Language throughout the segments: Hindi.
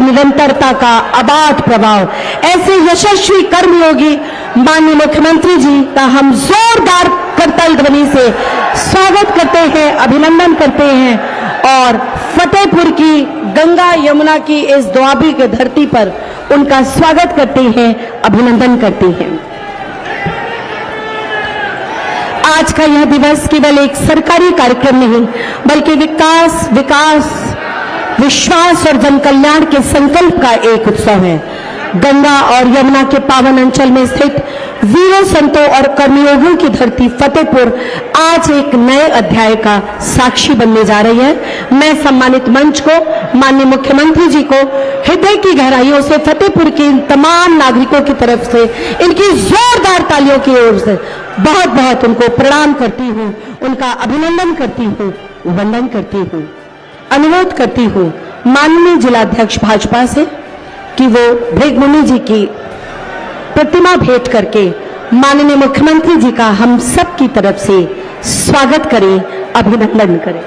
निरंतरता का अबाध प्रभाव। ऐसे यशस्वी कर्मयोगी माननीय मुख्यमंत्री जी का हम जोरदार करताल ध्वनि से स्वागत करते हैं, अभिनंदन करते हैं और फतेहपुर की गंगा यमुना की इस दुआबी के धरती पर उनका स्वागत करते हैं, अभिनंदन करते हैं। आज का यह दिवस केवल एक सरकारी कार्यक्रम नहीं बल्कि विकास, विश्वास और जन कल्याण के संकल्प का एक उत्सव है। गंगा और यमुना के पावन अंचल में स्थित वीरों, संतों और कर्मयोगियों की धरती फतेहपुर आज एक नए अध्याय का साक्षी बनने जा रही है। मैं सम्मानित मंच को, माननीय मुख्यमंत्री जी को हृदय की गहराइयों से फतेहपुर के तमाम नागरिकों की तरफ से इनकी जोरदार तालियों की ओर से बहुत बहुत उनको प्रणाम करती हूँ, उनका अभिनंदन करती हूँ, वंदन करती हूँ। अनुरोध करती हूँ माननीय जिलाध्यक्ष भाजपा से कि वो भृगमुनि जी की प्रतिमा भेंट करके माननीय मुख्यमंत्री जी का हम सब की तरफ से स्वागत करें, अभिनंदन करें।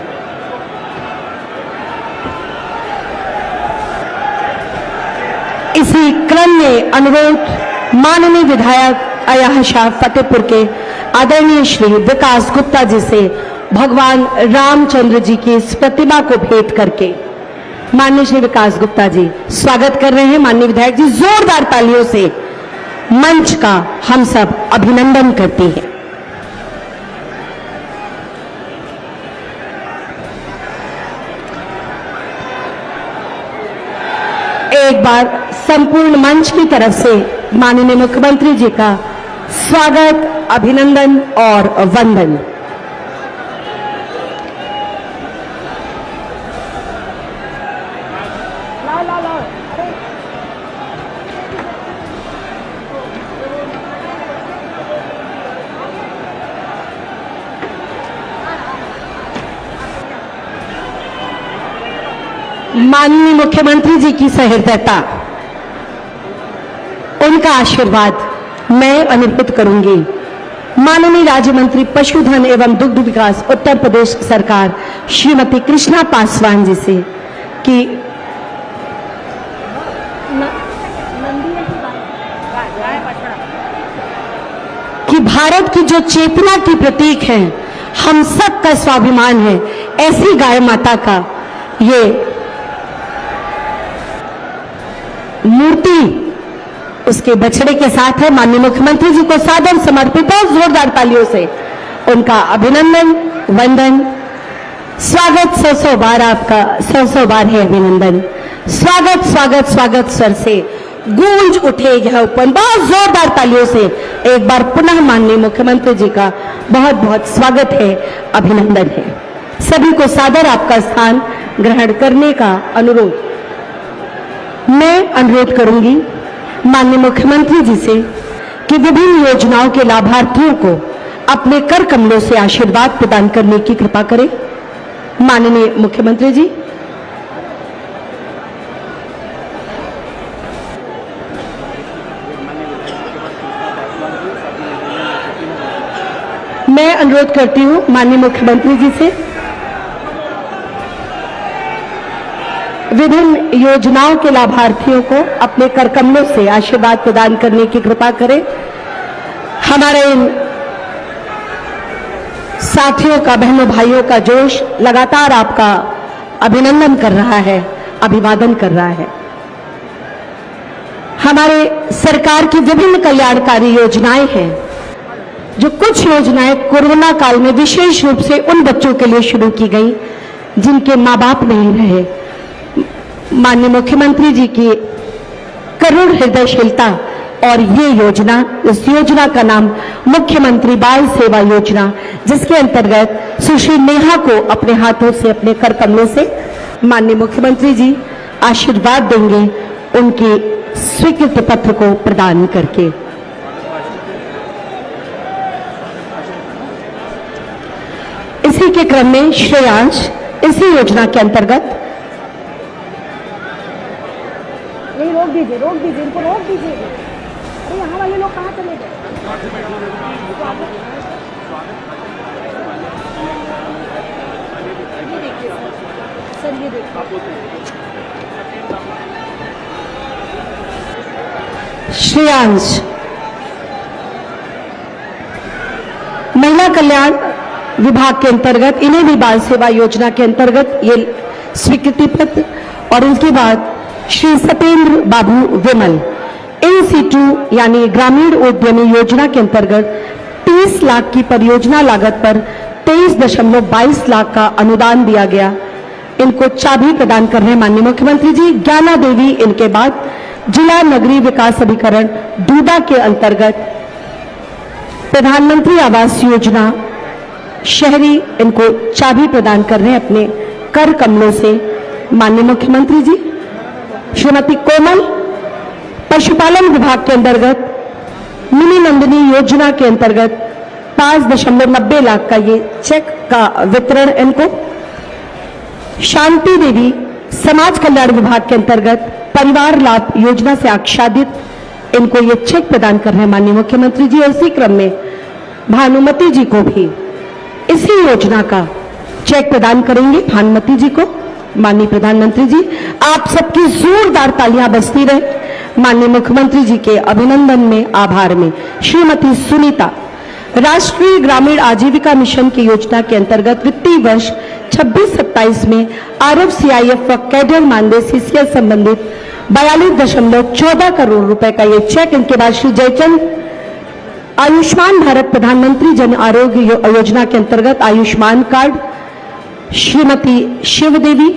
इसी क्रम में अनुरोध माननीय विधायक अयाह शाह फतेहपुर के आदरणीय श्री विकास गुप्ता जी से भगवान रामचंद्र जी की इस प्रतिमा को भेंट करके माननीय श्री विकास गुप्ता जी स्वागत कर रहे हैं। माननीय विधायक जी जोरदार तालियों से मंच का हम सब अभिनंदन करते हैं। एक बार संपूर्ण मंच की तरफ से माननीय मुख्यमंत्री जी का स्वागत, अभिनंदन और वंदन। माननीय मुख्यमंत्री जी की सहृदयता, उनका आशीर्वाद मैं अनुरोध करूंगी माननीय राज्य मंत्री पशुधन एवं दुग्ध विकास उत्तर प्रदेश सरकार श्रीमती कृष्णा पासवान जी से कि भारत की जो चेतना की प्रतीक है, हम सब का स्वाभिमान है, ऐसी गाय माता का ये मूर्ति उसके बछड़े के साथ है। माननीय मुख्यमंत्री जी को सादर समर्पित है, जोरदार तालियों से उनका अभिनंदन, वंदन, स्वागत। 100 बार आपका 100 बार है अभिनंदन। स्वागत स्वागत स्वागत स्वर से गूंज उठे यह उपवन, बहुत जोरदार तालियों से एक बार पुनः माननीय मुख्यमंत्री जी का बहुत बहुत स्वागत है, अभिनंदन है। सभी को सादर आपका स्थान ग्रहण करने का अनुरोध। मैं अनुरोध करूंगी माननीय मुख्यमंत्री जी से कि विभिन्न योजनाओं के लाभार्थियों को अपने कर कमलों से आशीर्वाद प्रदान करने की कृपा करें। माननीय मुख्यमंत्री जी, मैं अनुरोध करती हूं माननीय मुख्यमंत्री जी से विभिन्न योजनाओं के लाभार्थियों को अपने कर कमलों से आशीर्वाद प्रदान करने की कृपा करें। हमारे इन साथियों का, बहनों भाइयों का जोश लगातार आपका अभिनंदन कर रहा है, अभिवादन कर रहा है। हमारे सरकार की विभिन्न कल्याणकारी योजनाएं हैं, जो कुछ योजनाएं कोरोना काल में विशेष रूप से उन बच्चों के लिए शुरू की गई जिनके मां बाप नहीं रहे। माननीय मुख्यमंत्री जी की करुण हृदयशीलता और ये योजना, इस योजना का नाम मुख्यमंत्री बाल सेवा योजना, जिसके अंतर्गत सुश्री नेहा को अपने हाथों से, अपने कर कमलों से माननीय मुख्यमंत्री जी आशीर्वाद देंगे उनकी स्वीकृति पत्र को प्रदान करके। इसी के क्रम में श्रेयांश इसी योजना के अंतर्गत रोक दीजिए, इनको रोक दीजिए। अरे यहाँ वाले लोग कहाँ चले गए? सर ये देखिए श्रेयांश। महिला कल्याण विभाग के अंतर्गत इन्हें भी बाल सेवा योजना के अंतर्गत ये स्वीकृति पत्र, और इसके बाद श्री सत्येंद्र बाबू विमल NC2 यानी ग्रामीण उद्यमी योजना के अंतर्गत 30 लाख की परियोजना लागत पर 23.22 लाख का अनुदान दिया गया। इनको चाबी प्रदान कर रहे हैं माननीय मुख्यमंत्री जी। ज्ञाना देवी इनके बाद जिला नगरीय विकास अभिकरण डूडा के अंतर्गत प्रधानमंत्री आवास योजना शहरी, इनको चाबी प्रदान कर रहे हैं अपने कर कमलों से माननीय मुख्यमंत्री जी। श्रीमती कोमल पशुपालन विभाग के अंतर्गत मिनी नंदिनी योजना के अंतर्गत 5.90 लाख का ये चेक का वितरण इनको। शांति देवी समाज कल्याण विभाग के अंतर्गत परिवार लाभ योजना से आच्छादित इनको ये चेक प्रदान कर रहे हैं माननीय मुख्यमंत्री जी। और इसी क्रम में भानुमति जी को भी इसी योजना का चेक प्रदान करेंगे भानुमति जी को माननीय प्रधानमंत्री जी। आप सबकी जोरदार तालियां बजती रहे माननीय मुख्यमंत्री जी के अभिनंदन में, आभार में। श्रीमती सुनीता राष्ट्रीय ग्रामीण आजीविका मिशन की योजना के अंतर्गत वित्तीय वर्ष 26-27 में RFCIF व कैडर मानदेय CCL संबंधित 42.14 करोड़ रुपए का ये चेक। इनके बाद श्री जयचंद आयुष्मान भारत प्रधानमंत्री जन आरोग्य योजना के अंतर्गत आयुष्मान कार्ड, श्रीमती शिवदेवी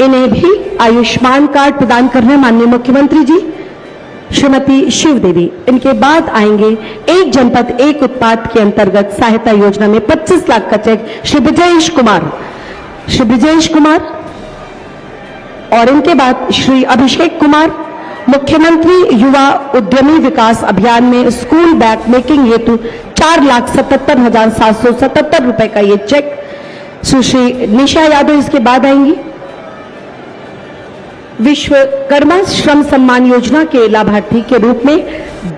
इन्हें भी आयुष्मान कार्ड प्रदान कर रहे हैं माननीय मुख्यमंत्री जी। श्रीमती शिवदेवी, इनके बाद आएंगे एक जनपद एक उत्पाद के अंतर्गत सहायता योजना में 25 लाख का चेक श्री विजयेश कुमार, श्री विजयेश कुमार, और इनके बाद श्री अभिषेक कुमार मुख्यमंत्री युवा उद्यमी विकास अभियान में स्कूल बैग मेकिंग हेतु 4,77,777 रुपए का ये चेक। सुश्री निशा यादव इसके बाद आएंगी। विश्वकर्मा श्रम सम्मान योजना के लाभार्थी के रूप में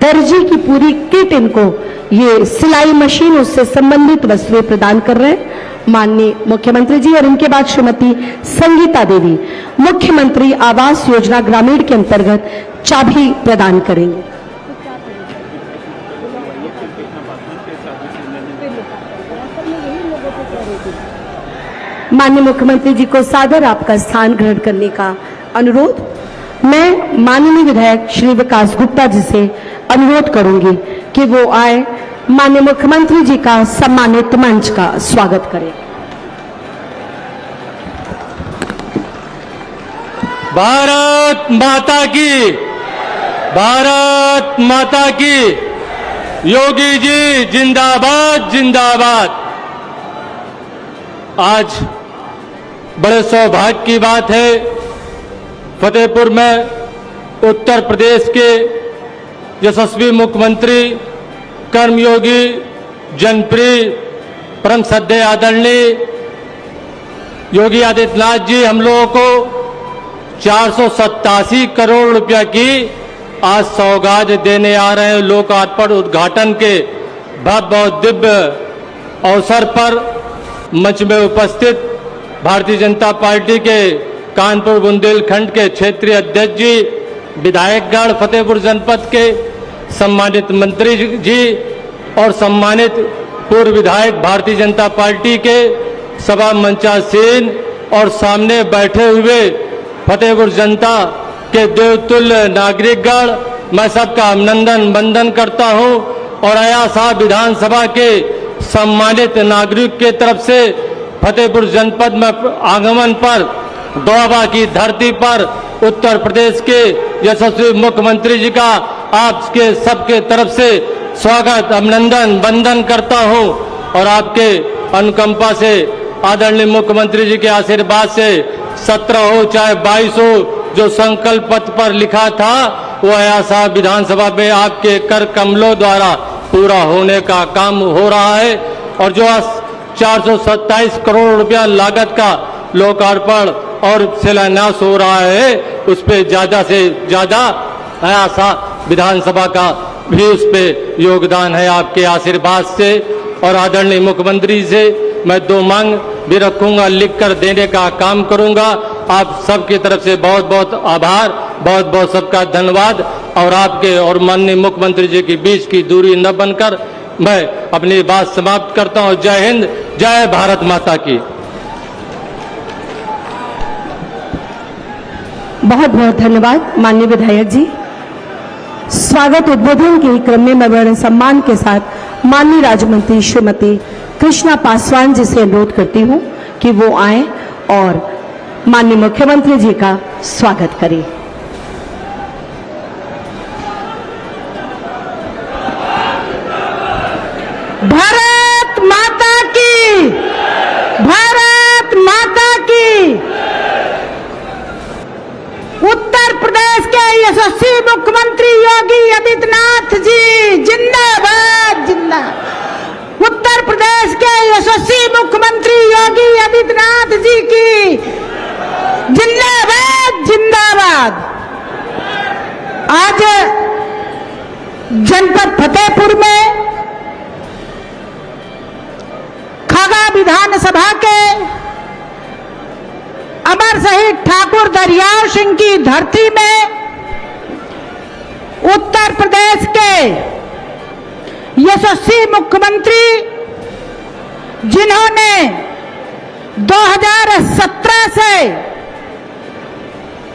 दर्जी की पूरी किट इनको ये सिलाई मशीन उससे संबंधित वस्तुएं प्रदान कर रहे हैं माननीय मुख्यमंत्री जी। और इनके बाद श्रीमती संगीता देवी मुख्यमंत्री आवास योजना ग्रामीण के अंतर्गत चाबी प्रदान करेंगे। माननीय मुख्यमंत्री जी को सादर आपका स्थान ग्रहण करने का अनुरोध। मैं माननीय विधायक श्री विकास गुप्ता जी से अनुरोध करूंगी कि वो आए माननीय मुख्यमंत्री जी का सम्मानित मंच का स्वागत करें। भारत माता की, भारत माता की। योगी जी जिंदाबाद जिंदाबाद। आज बड़े सौभाग्य की बात है, फतेहपुर में उत्तर प्रदेश के यशस्वी मुख्यमंत्री कर्मयोगी जनप्रिय परम श्रद्धेय आदरणीय योगी आदित्यनाथ जी हम लोगों को 487 करोड़ रुपया की आज सौगात देने आ रहे हैं। लोकार्पण उद्घाटन के भव्य और दिव्य अवसर पर मंच में उपस्थित भारतीय जनता पार्टी के कानपुर बुंदेलखंड के क्षेत्रीय अध्यक्ष जी, विधायकगण फतेहपुर जनपद के सम्मानित मंत्री जी और सम्मानित पूर्व विधायक भारतीय जनता पार्टी के सभा मंचासीन और सामने बैठे हुए फतेहपुर जनता के देवतुल्य नागरिकगण, मैं सबका अभिनंदन वंदन करता हूं। और अयासा विधानसभा के सम्मानित नागरिक के तरफ से फतेहपुर जनपद में आगमन पर दोआबा की धरती पर उत्तर प्रदेश के यशस्वी मुख्यमंत्री जी का आपके सबके तरफ से स्वागत अभिनंदन वंदन करता हूं। और आपके अनुकंपा से आदरणीय मुख्यमंत्री जी के आशीर्वाद से 17 हो चाहे 22 हो, जो संकल्प पत्र पर लिखा था वो अयासा विधानसभा में आपके कर कमलों द्वारा पूरा होने का काम हो रहा है। और जो 427 करोड़ रुपया लागत का लोकार्पण और शिलान्यास हो रहा है, उस पे ज्यादा से ज्यादा अयासा विधानसभा का भी उस पे योगदान है आपके आशीर्वाद से। और आदरणीय मुख्यमंत्री से मैं 2 मांग भी रखूंगा, लिख कर देने का काम करूंगा। आप सबकी तरफ से बहुत बहुत आभार, बहुत बहुत सबका धन्यवाद। और आपके और माननीय मुख्यमंत्री जी के बीच की दूरी न बनकर मैं अपनी बात समाप्त करता हूं। जय हिंद, जय भारत माता की। बहुत बहुत धन्यवाद माननीय विधायक जी। स्वागत उद्बोधन के क्रम में मैं बड़े सम्मान के साथ माननीय राज्य मंत्री श्रीमती कृष्णा पासवान जी से अनुरोध करती हूं कि वो आए और माननीय मुख्यमंत्री जी का स्वागत करें। भारत माता की, भारत माता की। उत्तर प्रदेश के यशस्वी मुख्यमंत्री योगी आदित्यनाथ जी जिंदाबाद, जिंदाबाद। उत्तर प्रदेश के यशस्वी मुख्यमंत्री योगी आदित्यनाथ जी की जिंदाबाद, जिंदाबाद। आज जनपद फतेहपुर में खागा विधानसभा के अमर शहीद ठाकुर दरियाव सिंह की धरती में उत्तर प्रदेश के यशस्वी मुख्यमंत्री जिन्होंने 2017 से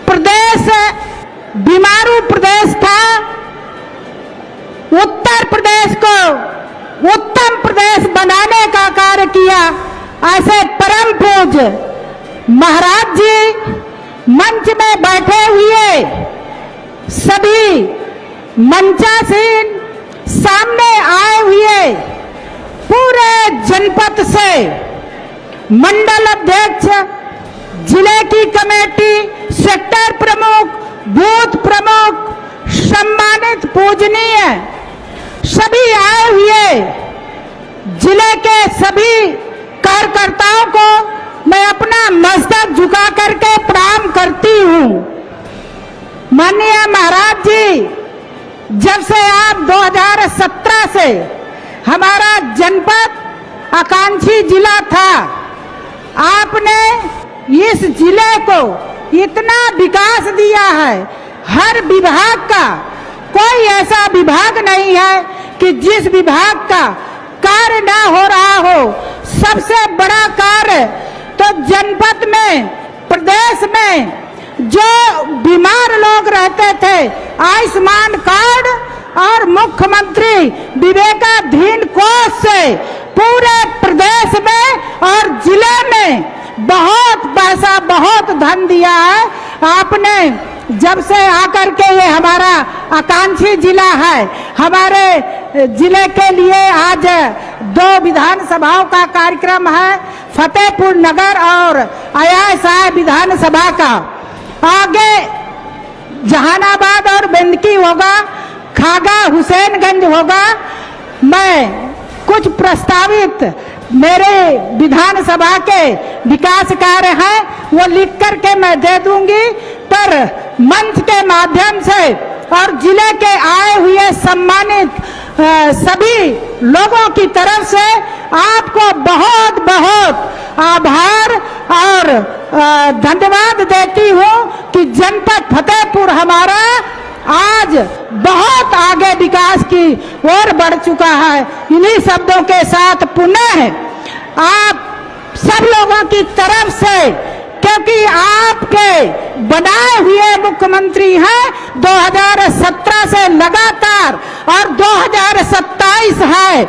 प्रदेश बीमारू प्रदेश था, उत्तर प्रदेश को उत्तम प्रदेश बनाने का कार्य किया। ऐसे परम पूज्य महाराज जी मंच में बैठे हुए सभी मंचासीन सामने आए हुए पूरे जनपद से मंडल अध्यक्ष, जिले की कमेटी, सेक्टर प्रमुख, बूथ प्रमुख, सम्मानित पूजनीय सभी आए हुए जिले के सभी कार्यकर्ताओं को मैं अपना मस्तक झुका करके प्रणाम करती हूं। माननीय महाराज जी, जब से आप 2017 से हमारा जनपद आकांक्षी जिला था, आपने इस जिले को इतना विकास दिया है। हर विभाग का कोई ऐसा विभाग नहीं है कि जिस विभाग का कार्य ना हो रहा हो। सबसे बड़ा कार्य तो जनपद में, प्रदेश में जो बीमार लोग रहते थे, आयुष्मान कार्ड और मुख्यमंत्री विवेकाधीन कोष से पूरे प्रदेश में और जिले में बहुत पैसा, बहुत धन दिया है आपने। जब से आकर के ये हमारा आकांक्षी जिला है, हमारे जिले के लिए आज 2 विधानसभाओं का कार्यक्रम है, फतेहपुर नगर और अयासाय विधानसभा का। आगे जहानाबाद और बेंदकी होगा, खागा हुसैनगंज होगा। मैं कुछ प्रस्तावित मेरे विधानसभा के विकास कार्य हैं, वो लिख करके मैं दे दूंगी, पर मंच के माध्यम से और जिले के आए हुए सम्मानित सभी लोगों की तरफ से आपको बहुत बहुत आभार और धन्यवाद देती हूँ कि जनपद फतेहपुर हमारा आज बहुत आगे विकास की ओर बढ़ चुका है। इन्हीं शब्दों के साथ पुनः आप सब लोगों की तरफ से, क्योंकि आपके बनाए हुए मुख्यमंत्री हैं 2017 से लगातार और 2027 है,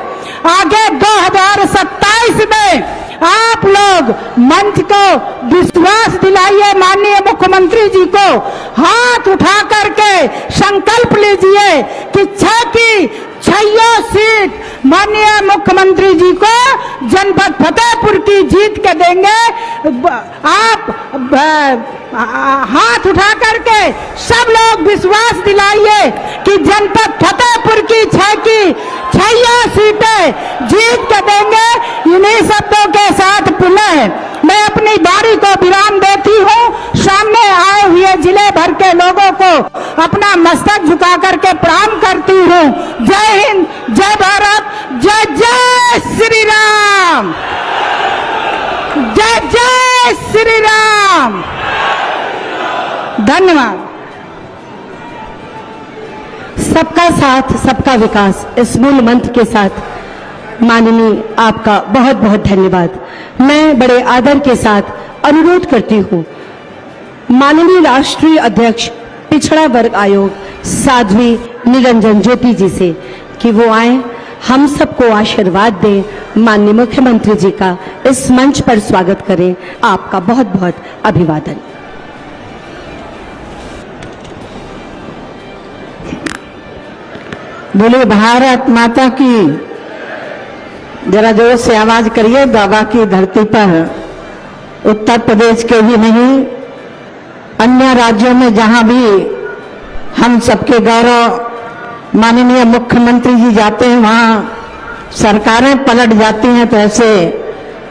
आगे 2027 में आप लोग मंच को विश्वास दिलाइए। माननीय मुख्यमंत्री जी को हाथ उठा करके संकल्प लीजिए कि 6 की 6 सीट माननीय मुख्यमंत्री जी को जनपद फतेहपुर की जीत के देंगे। आप हाथ उठा करके सब लोग विश्वास दिलाइए कि जनपद फतेहपुर की 6 की 6 सीटें जीत के देंगे। इन्हीं शब्दों के साथ पुनः मैं अपनी बारी को विराम देती हूँ। सामने आए हुए जिले भर के लोगों को अपना मस्तक झुका करके प्रणाम करती हूँ। जय हिंद, जय भारत, जय जय श्री राम, जय जय श्री राम। धन्यवाद। सबका साथ सबका विकास इस मूल मंत्र के साथ माननीय आपका बहुत बहुत धन्यवाद। मैं बड़े आदर के साथ अनुरोध करती हूँ माननीय राष्ट्रीय अध्यक्ष पिछड़ा वर्ग आयोग साध्वी निरंजन ज्योति जी से कि वो आए, हम सबको आशीर्वाद दें, माननीय मुख्यमंत्री जी का इस मंच पर स्वागत करें। आपका बहुत बहुत अभिवादन। बोले भारत माता की। जरा जोर से आवाज करिए। बाबा की धरती पर उत्तर प्रदेश के ही नहीं, अन्य राज्यों में जहां भी हम सबके गौरव माननीय मुख्यमंत्री जी जाते हैं वहां सरकारें पलट जाती हैं। तो ऐसे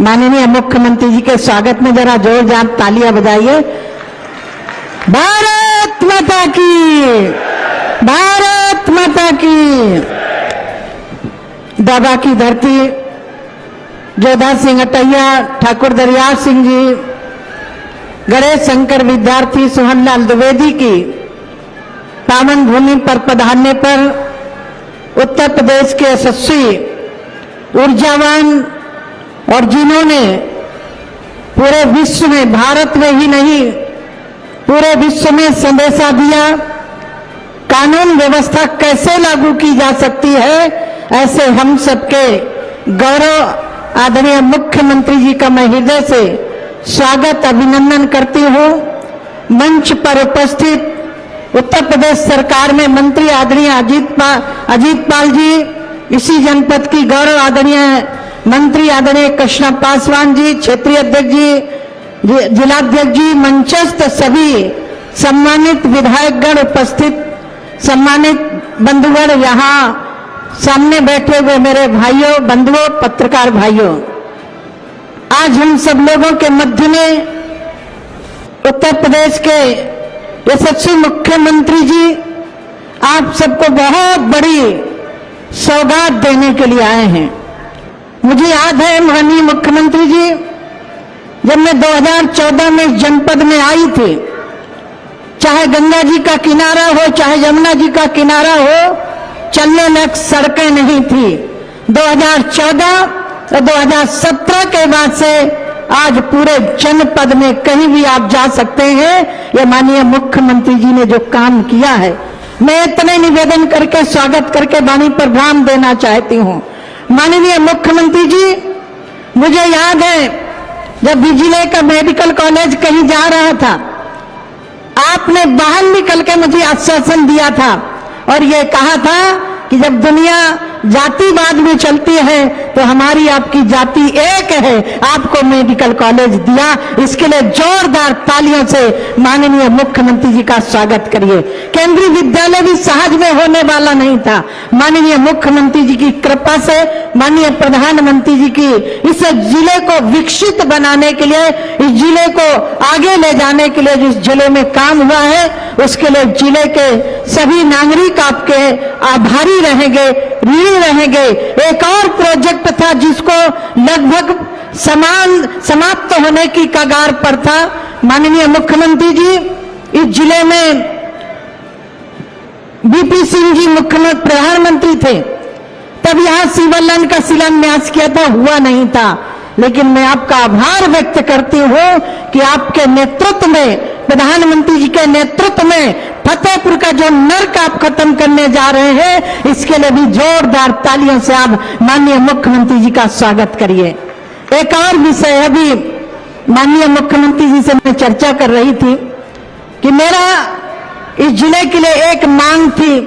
माननीय मुख्यमंत्री जी के स्वागत में जरा जोरदार तालियां बजाइए। भारत माता की, भारत माता की। बाबा की धरती जोधा सिंह अटैया, ठाकुर दरियाव सिंह जी, गणेश शंकर विद्यार्थी, सोहनलाल द्विवेदी की पावन भूमि पर पधारने पर उत्तर प्रदेश के यशस्वी, ऊर्जावान और जिन्होंने पूरे विश्व में, भारत में ही नहीं पूरे विश्व में संदेशा दिया कानून व्यवस्था कैसे लागू की जा सकती है, ऐसे हम सबके गौरव आदरणीय मुख्यमंत्री जी का मैं हृदय से स्वागत अभिनंदन करती हूँ। मंच पर उपस्थित उत्तर प्रदेश सरकार में मंत्री आदरणीय अजीत पाल जी, इसी जनपद की गौरव आदरणीय मंत्री आदरणीय कृष्णा पासवान जी, क्षेत्रीय अध्यक्ष जी, जिलाध्यक्ष जी, मंचस्थ सभी सम्मानित विधायकगण, उपस्थित सम्मानित बंधुगण, यहाँ सामने बैठे हुए मेरे भाइयों, बंधुओं, पत्रकार भाइयों, आज हम सब लोगों के मध्य में उत्तर प्रदेश के यशस्वी मुख्यमंत्री जी आप सबको बहुत बड़ी सौगात देने के लिए आए हैं। मुझे याद है माननीय मुख्यमंत्री जी, जब मैं 2014 में इस जनपद में आई थी, चाहे गंगा जी का किनारा हो, चाहे यमुना जी का किनारा हो, चलने लायक सड़कें नहीं थी। 2014 और 2017 के बाद से आज पूरे जनपद में कहीं भी आप जा सकते हैं। ये माननीय मुख्यमंत्री जी ने जो काम किया है, मैं इतने निवेदन करके स्वागत करके वाणी पर विराम देना चाहती हूँ। माननीय मुख्यमंत्री जी, मुझे याद है जब बिजली का मेडिकल कॉलेज कहीं जा रहा था, आपने बाहर निकल के मुझे आश्वासन दिया था और ये कहा था कि जब दुनिया जातिवाद में चलती है तो हमारी आपकी जाति एक है, आपको मेडिकल कॉलेज दिया। इसके लिए जोरदार तालियों से माननीय मुख्यमंत्री जी का स्वागत करिए। केंद्रीय विद्यालय भी सहज में होने वाला नहीं था। माननीय मुख्यमंत्री जी की कृपा से, माननीय प्रधानमंत्री जी की इस जिले को विकसित बनाने के लिए, इस जिले को आगे ले जाने के लिए जिस जिले में काम हुआ है, उसके लिए जिले के सभी नागरिक आपके आभारी रहेंगे, ऋणी रहेंगे। एक और प्रोजेक्ट था जिसको लगभग समाप्त होने की कगार पर था। माननीय मुख्यमंत्री जी, इस जिले में बीपी सिंह जी मुख्यमंत्री प्रधानमंत्री थे, तब यहां सिविल लाइन का शिलान्यास किया था, हुआ नहीं था। लेकिन मैं आपका आभार व्यक्त करती हूं कि आपके नेतृत्व में, प्रधानमंत्री जी के नेतृत्व में फतेहपुर का जो नर्क आप खत्म करने जा रहे हैं, इसके लिए भी जोरदार तालियों से आप माननीय मुख्यमंत्री जी का स्वागत करिए। एक और विषय अभी माननीय मुख्यमंत्री जी से मैं चर्चा कर रही थी कि मेरा इस जिले के लिए एक मांग थी।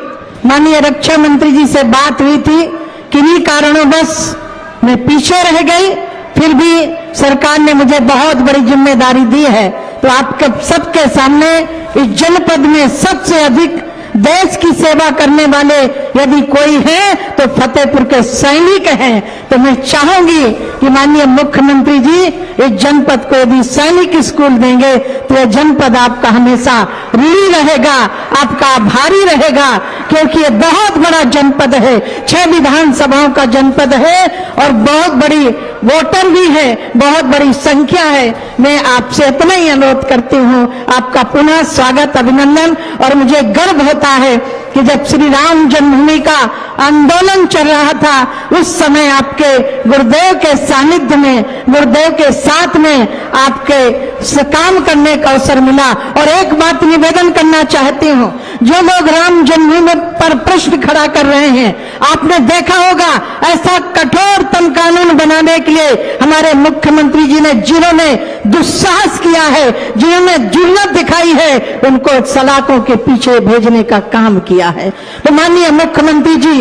माननीय रक्षा मंत्री जी से बात हुई थी, किन्हीं कारणों बस मैं पीछे रह गई, फिर भी सरकार ने मुझे बहुत बड़ी जिम्मेदारी दी है। तो आपके सबके सामने इस जनपद में सबसे अधिक देश की सेवा करने वाले यदि कोई है तो फतेहपुर के सैनिक हैं। तो मैं चाहूंगी कि माननीय मुख्यमंत्री जी इस जनपद को यदि सैनिक स्कूल देंगे तो यह जनपद आपका हमेशा ऋणी रहेगा, आपका आभारी रहेगा, क्योंकि ये बहुत बड़ा जनपद है, 6 विधानसभाओं का जनपद है और बहुत बड़ी वोटर भी है, बहुत बड़ी संख्या है। मैं आपसे इतना ही अनुरोध करती हूँ, आपका पुनः स्वागत, अभिनंदन। और मुझे गर्व होता है कि जब श्री राम जन्मभूमि का आंदोलन चल रहा था उस समय आपके गुरुदेव के सानिध्य में, गुरुदेव के साथ में आपके काम करने का अवसर मिला। और एक बात निवेदन करना चाहती हूं, जो लोग राम जन्मभूमि पर प्रश्न खड़ा कर रहे हैं, आपने देखा होगा ऐसा कठोरतम कानून बनाने के लिए हमारे मुख्यमंत्री जी ने, जिन्होंने दुस्साहस किया है, जिन्होंने जुर्रत दिखाई है, उनको सलाखों के पीछे भेजने का काम किया है। तो माननीय मुख्यमंत्री जी,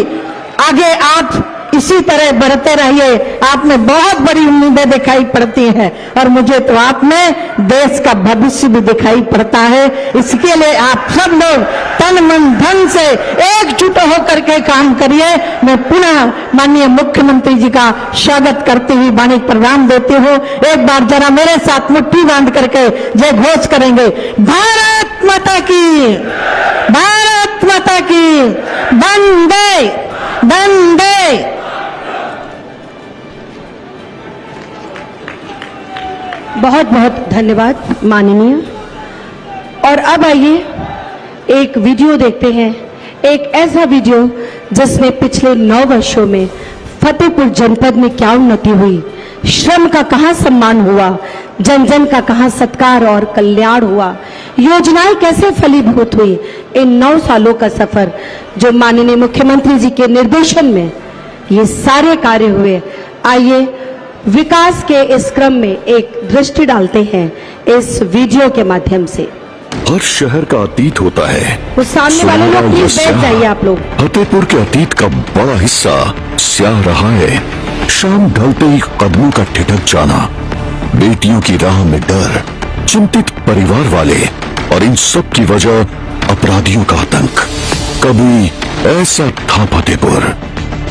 आगे आप इसी तरह बढ़ते रहिए। आप में बहुत बड़ी उम्मीदें दिखाई पड़ती हैं और मुझे तो आप में देश का भविष्य भी दिखाई पड़ता है। इसके लिए आप सब लोग तन मन धन से एकजुट होकर के काम करिए। मैं पुनः माननीय मुख्यमंत्री जी का स्वागत करती हुई वाणी प्रणाम देती हूँ। एक बार जरा मेरे साथ मुट्ठी बांध करके जय घोष करेंगे, भारत माता की, भारत माता की, वंदे वंदे। बहुत बहुत धन्यवाद माननीय। और अब आइए एक वीडियो देखते हैं, एक ऐसा वीडियो जिसमें पिछले 9 वर्षों में फतेहपुर जनपद में क्या उन्नति हुई, श्रम का कहां सम्मान हुआ, जन जन का कहां सत्कार और कल्याण हुआ, योजनाएं कैसे फलीभूत हुई। इन 9 सालों का सफर जो माननीय मुख्यमंत्री जी के निर्देशन में ये सारे कार्य हुए। आइए विकास के इस क्रम में एक दृष्टि डालते हैं इस वीडियो के माध्यम से। हर शहर का अतीत होता है, वो सामने वाले लोग प्लीज बैठ जाइए आप लोग। फतेहपुर के अतीत का बड़ा हिस्सा स्याह रहा है। शाम ढलते ही कदमों का ठिठक जाना, बेटियों की राह में डर, चिंतित परिवार वाले, और इन सब की वजह अपराधियों का आतंक। कभी ऐसा था फतेहपुर,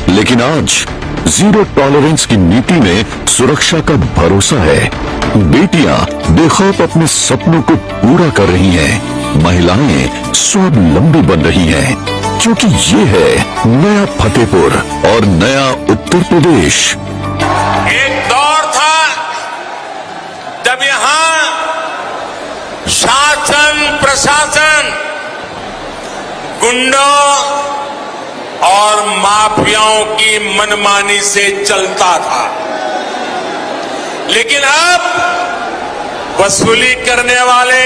लेकिन आज जीरो टॉलरेंस की नीति में सुरक्षा का भरोसा है। बेटियां बेखौफ अपने सपनों को पूरा कर रही हैं, महिलाएं स्वावलंबी बन रही हैं, क्योंकि ये है नया फतेहपुर और नया उत्तर प्रदेश। एक दौर था जब यहां शासन प्रशासन गुंडों और माफियाओं की मनमानी से चलता था, लेकिन अब वसूली करने वाले,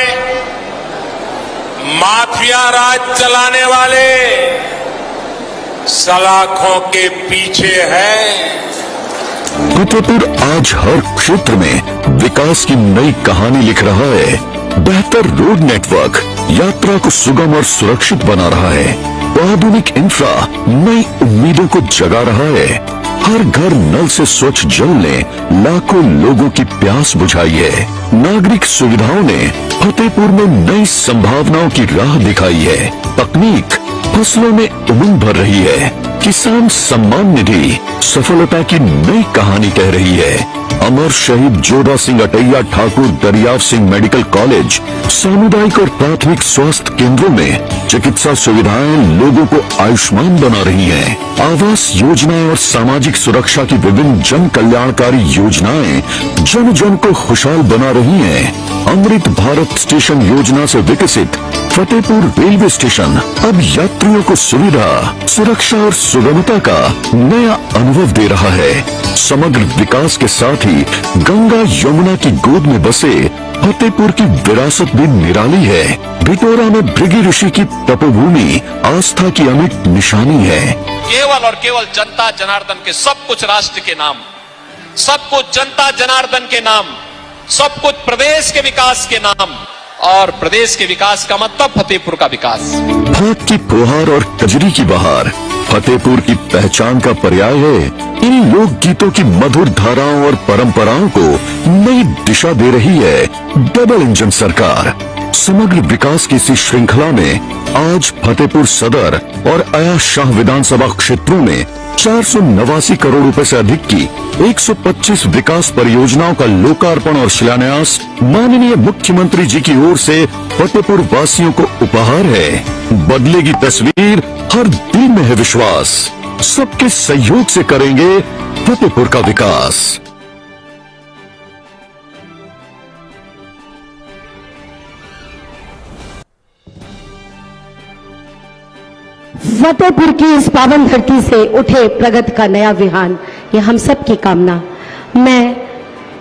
माफिया राज चलाने वाले सलाखों के पीछे है। फतेहपुर आज हर क्षेत्र में विकास की नई कहानी लिख रहा है। बेहतर रोड नेटवर्क यात्रा को सुगम और सुरक्षित बना रहा है। आधुनिक इंफ्रा नई उम्मीदों को जगा रहा है। हर घर नल से स्वच्छ जल ने लाखों लोगों की प्यास बुझाई है। नागरिक सुविधाओं ने फतेहपुर में नई संभावनाओं की राह दिखाई है। तकनीक फसलों में उमंग भर रही है। किसान सम्मान निधि सफलता की नई कहानी कह रही है। अमर शहीद जोधा सिंह अटैया ठाकुर दरियाव सिंह मेडिकल कॉलेज, सामुदायिक और प्राथमिक स्वास्थ्य केंद्रों में चिकित्सा सुविधाएं लोगों को आयुष्मान बना रही हैं। आवास योजनाएं और सामाजिक सुरक्षा की विभिन्न जन कल्याणकारी योजनाएं जन जन को खुशहाल बना रही हैं। अमृत भारत स्टेशन योजना से विकसित फतेहपुर रेलवे स्टेशन अब यात्रियों को सुविधा, सुरक्षा और सुगमता का नया अनुभव दे रहा है। समग्र विकास के साथ ही गंगा यमुना की गोद में बसे फतेहपुर की विरासत भी निराली है। भिटोरा में भृगु ऋषि की तपोभूमि आस्था की अमिट निशानी है। केवल और केवल जनता जनार्दन के सब कुछ राष्ट्र के नाम, सब कुछ जनता जनार्दन के नाम, सब कुछ प्रदेश के विकास के नाम, और प्रदेश के विकास का मतलब फतेहपुर का विकास। भाग की फुहार और कजरी की बहार फतेहपुर की पहचान का पर्याय है। इन लोक गीतों की मधुर धाराओं और परंपराओं को नई दिशा दे रही है डबल इंजन सरकार। समग्र विकास की इसी श्रृंखला में आज फतेहपुर सदर और अया शाह विधानसभा क्षेत्रों में 489 करोड़ रुपए से अधिक की 125 विकास परियोजनाओं का लोकार्पण और शिलान्यास माननीय मुख्यमंत्री जी की ओर से फतेहपुर वासियों को उपहार है। बदलेगी तस्वीर, हर दिल में है विश्वास, सबके सहयोग से करेंगे फतेहपुर का विकास। फतेहपुर की इस पावन धरती से उठे प्रगति का नया विहान, ये हम सब की कामना। मैं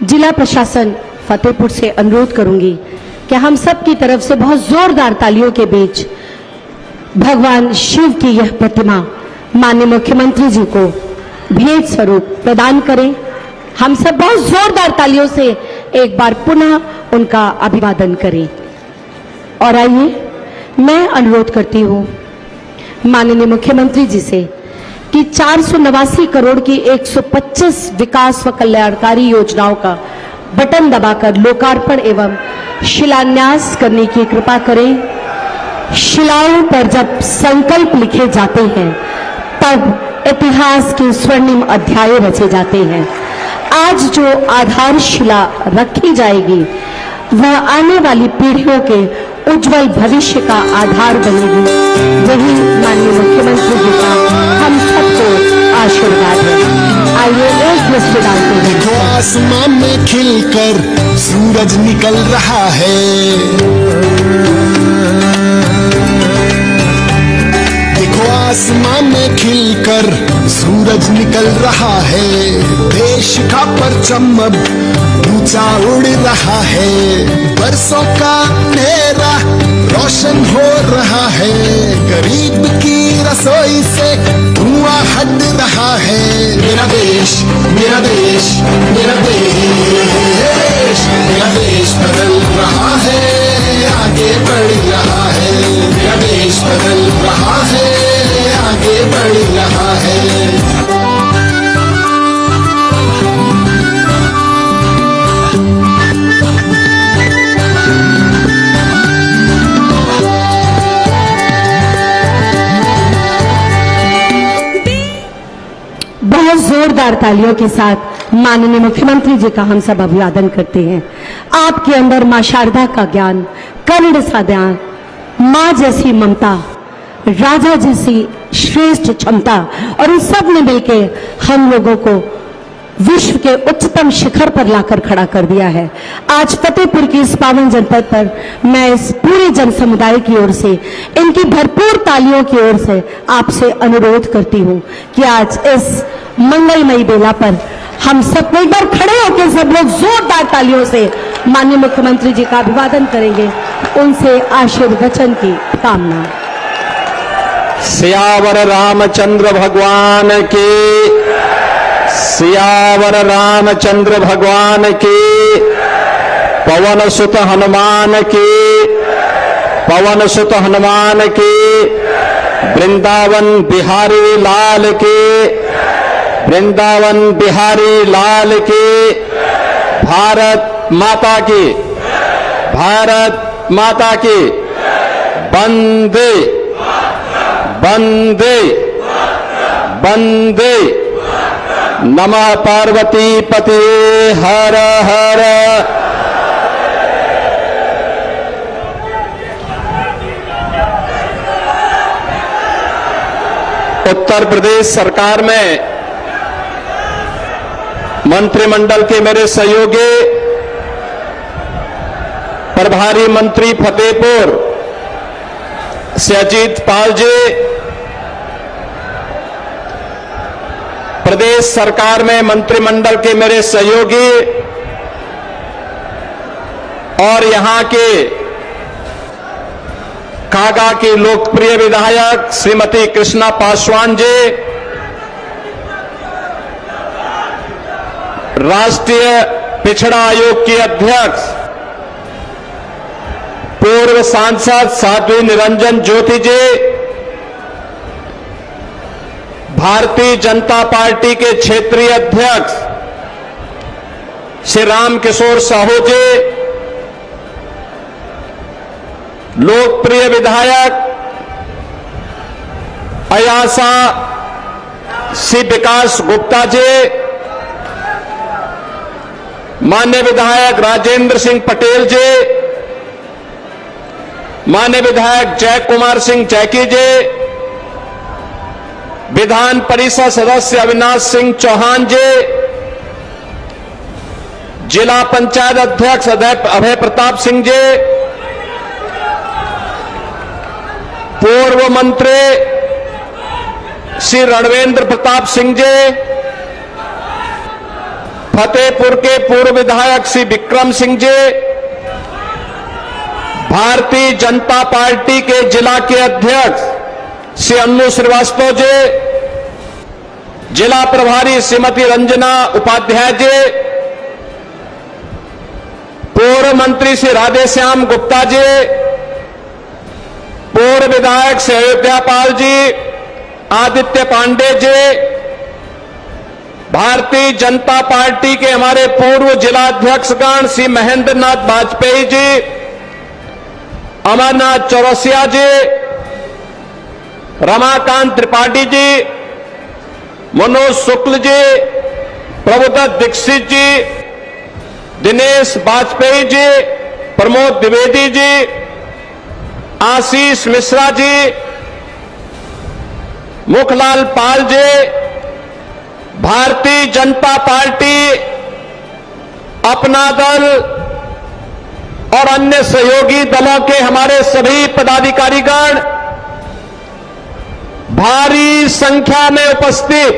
जिला प्रशासन फतेहपुर से अनुरोध करूंगी कि हम सब की तरफ से बहुत जोरदार तालियों के बीच भगवान शिव की यह प्रतिमा माननीय मुख्यमंत्री जी को भेंट स्वरूप प्रदान करें। हम सब बहुत जोरदार तालियों से एक बार पुनः उनका अभिवादन करें। और आइए मैं अनुरोध करती हूं माननीय मुख्यमंत्री जी से कि 489 करोड़ की 125 विकास व कल्याणकारी योजनाओं का बटन दबाकर लोकार्पण एवं शिलान्यास करने की कृपा करें। शिलाओं पर जब संकल्प लिखे जाते हैं तब इतिहास के स्वर्णिम अध्याय रचे जाते हैं। आज जो आधारशिला रखी जाएगी वह आने वाली पीढ़ियों के उज्जवल भविष्य का आधार बनेगी। यही माननीय मुख्यमंत्री जी का हम सबको आशीर्वाद है। आइए एक दृष्टि डालते हैं। देखो आसमान में खिलकर सूरज निकल रहा है, देखो आसमान में खिलकर सूरज निकल रहा है। देश का परचम अब ऊंचा उड़ रहा है, बरसों का अंधेरा रोशन हो रहा है। गरीब की रसोई से धुआं हट रहा है। मेरा देश, मेरा देश, मेरा देश, मेरा देश बदल रहा है, आगे बढ़ रहा है। मेरा देश बदल रहा है, आगे बढ़ रहा है। बहुत जोरदार तालियों के साथ माननीय मुख्यमंत्री जी का हम सब अभिवादन करते हैं। आपके अंदर मां शारदा का ज्ञान, कर्ण सा ध्यान, मां जैसी ममता, राजा जैसी श्रेष्ठ क्षमता और उन सब ने मिलकर हम लोगों को विश्व के उच्चतम शिखर पर लाकर खड़ा कर दिया है। आज फतेहपुर की इस पावन जनपद पर मैं इस पूरे जन समुदाय की ओर से, इनकी भरपूर तालियों की ओर से आपसे अनुरोध करती हूं कि आज इस मंगलमयी बेला पर हम सब एक बार खड़े होकर सब लोग जोरदार तालियों से माननीय मुख्यमंत्री जी का अभिवादन करेंगे। उनसे आशीर्वचन की कामना। सियावर रामचंद्र भगवान की, सियावर रामचंद्र भगवान की, पवन सुत हनुमान की, पवन सुत हनुमान की, वृंदावन बिहारी लाल की, वृंदावन बिहारी लाल की, भारत माता की, भारत माता की, वंदे वंदे वंदे। नमः पार्वती पते हर हर। उत्तर प्रदेश सरकार में मंत्रिमंडल के मेरे सहयोगी प्रभारी मंत्री फतेहपुर से अजीत पाल जी, प्रदेश सरकार में मंत्रिमंडल के मेरे सहयोगी और यहां के कागा की लोकप्रिय विधायक श्रीमती कृष्णा पासवान जी, राष्ट्रीय पिछड़ा आयोग की अध्यक्ष पूर्व सांसद साध्वी निरंजन ज्योति जी, भारतीय जनता पार्टी के क्षेत्रीय अध्यक्ष श्री राम किशोर साहू जी, लोकप्रिय विधायक अयासा श्री विकास गुप्ता जी, माननीय विधायक राजेंद्र सिंह पटेल जी, माननीय विधायक जय कुमार सिंह जैकी जी, विधान परिषद सदस्य अविनाश सिंह चौहान जी, जिला पंचायत अध्यक्ष अभय प्रताप सिंह जी, पूर्व मंत्री श्री रणवेंद्र प्रताप सिंह जी, फतेहपुर के पूर्व विधायक श्री विक्रम सिंह जी, भारतीय जनता पार्टी के जिला के अध्यक्ष श्री अन्नू श्रीवास्तव जी, जिला प्रभारी श्रीमती रंजना उपाध्याय जी, पूर्व मंत्री श्री राधेश्याम गुप्ता जी, पूर्व विधायक श्री अयोध्या पाल जी, आदित्य पांडे जी, भारतीय जनता पार्टी के हमारे पूर्व जिलाध्यक्षगण श्री महेंद्र नाथ वाजपेयी जी, अमरनाथ चौरसिया जी, रमाकांत त्रिपाठी जी, मनोज शुक्ल जी, प्रभुदत्त दीक्षित जी, दिनेश वाजपेयी जी, प्रमोद द्विवेदी जी, आशीष मिश्रा जी, मुखलाल पाल जी, भारतीय जनता पार्टी, अपना दल और अन्य सहयोगी दलों के हमारे सभी पदाधिकारीगण, भारी संख्या में उपस्थित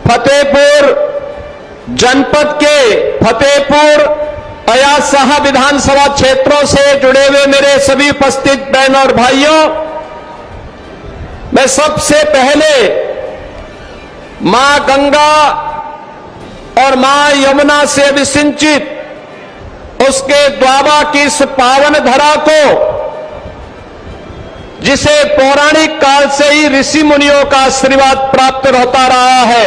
फतेहपुर जनपद के फतेहपुर अयाज शाह विधानसभा क्षेत्रों से जुड़े हुए मेरे सभी उपस्थित बहनों और भाइयों, मैं सबसे पहले मां गंगा और मां यमुना से विसिंचित उसके द्वाबा की इस पावन धरा को, जिसे पौराणिक काल से ही ऋषि मुनियों का आशीर्वाद प्राप्त होता रहा है,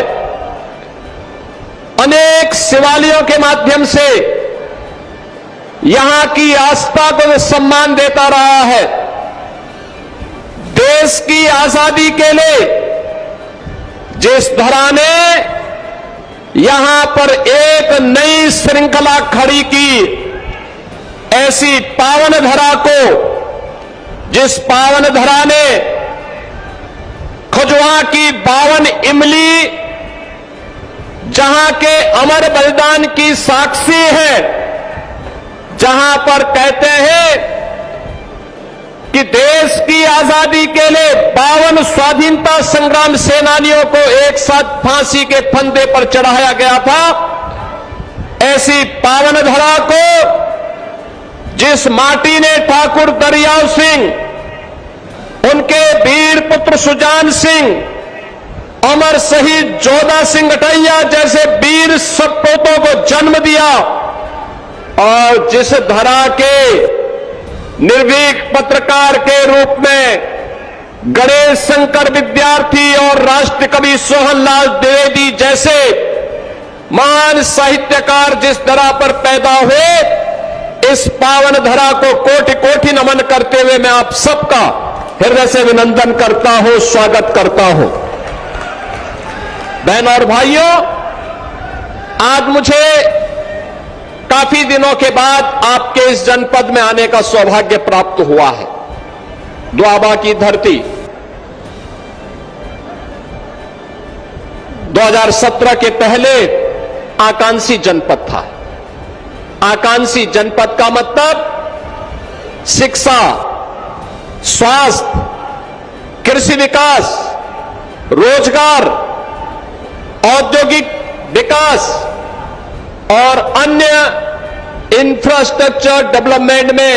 अनेक शिवालयों के माध्यम से यहां की आस्था को सम्मान देता रहा है। देश की आजादी के लिए जिस धरा ने यहां पर एक नई श्रृंखला खड़ी की, ऐसी पावन धरा को, जिस पावन धरा ने खुजवा की 52 इमली, जहां के अमर बलिदान की साक्षी है, जहां पर कहते हैं कि देश की आजादी के लिए 52 स्वाधीनता संग्राम सेनानियों को एक साथ फांसी के फंदे पर चढ़ाया गया था, ऐसी पावन धरा को जिस माटी ने ठाकुर दरियाव सिंह, उनके वीर पुत्र सुजान सिंह, अमर शहीद जोधा सिंह अटैया जैसे वीर सपूतों को जन्म दिया, और जिस धरा के निर्भीक पत्रकार के रूप में गणेश शंकर विद्यार्थी और राष्ट्र कवि सोहनलाल द्विवेदी जैसे महान साहित्यकार जिस धरा पर पैदा हुए, इस पावन धरा को कोटि कोटि नमन करते हुए मैं आप सबका हृदय से अभिनंदन करता हूं, स्वागत करता हूं। बहनों और भाइयों, आज मुझे काफी दिनों के बाद आपके इस जनपद में आने का सौभाग्य प्राप्त हुआ है। द्वाबा की धरती 2017 के पहले आकांक्षी जनपद था। आकांक्षी जनपद का मतलब शिक्षा, स्वास्थ्य, कृषि विकास, रोजगार, औद्योगिक विकास और अन्य इंफ्रास्ट्रक्चर डेवलपमेंट में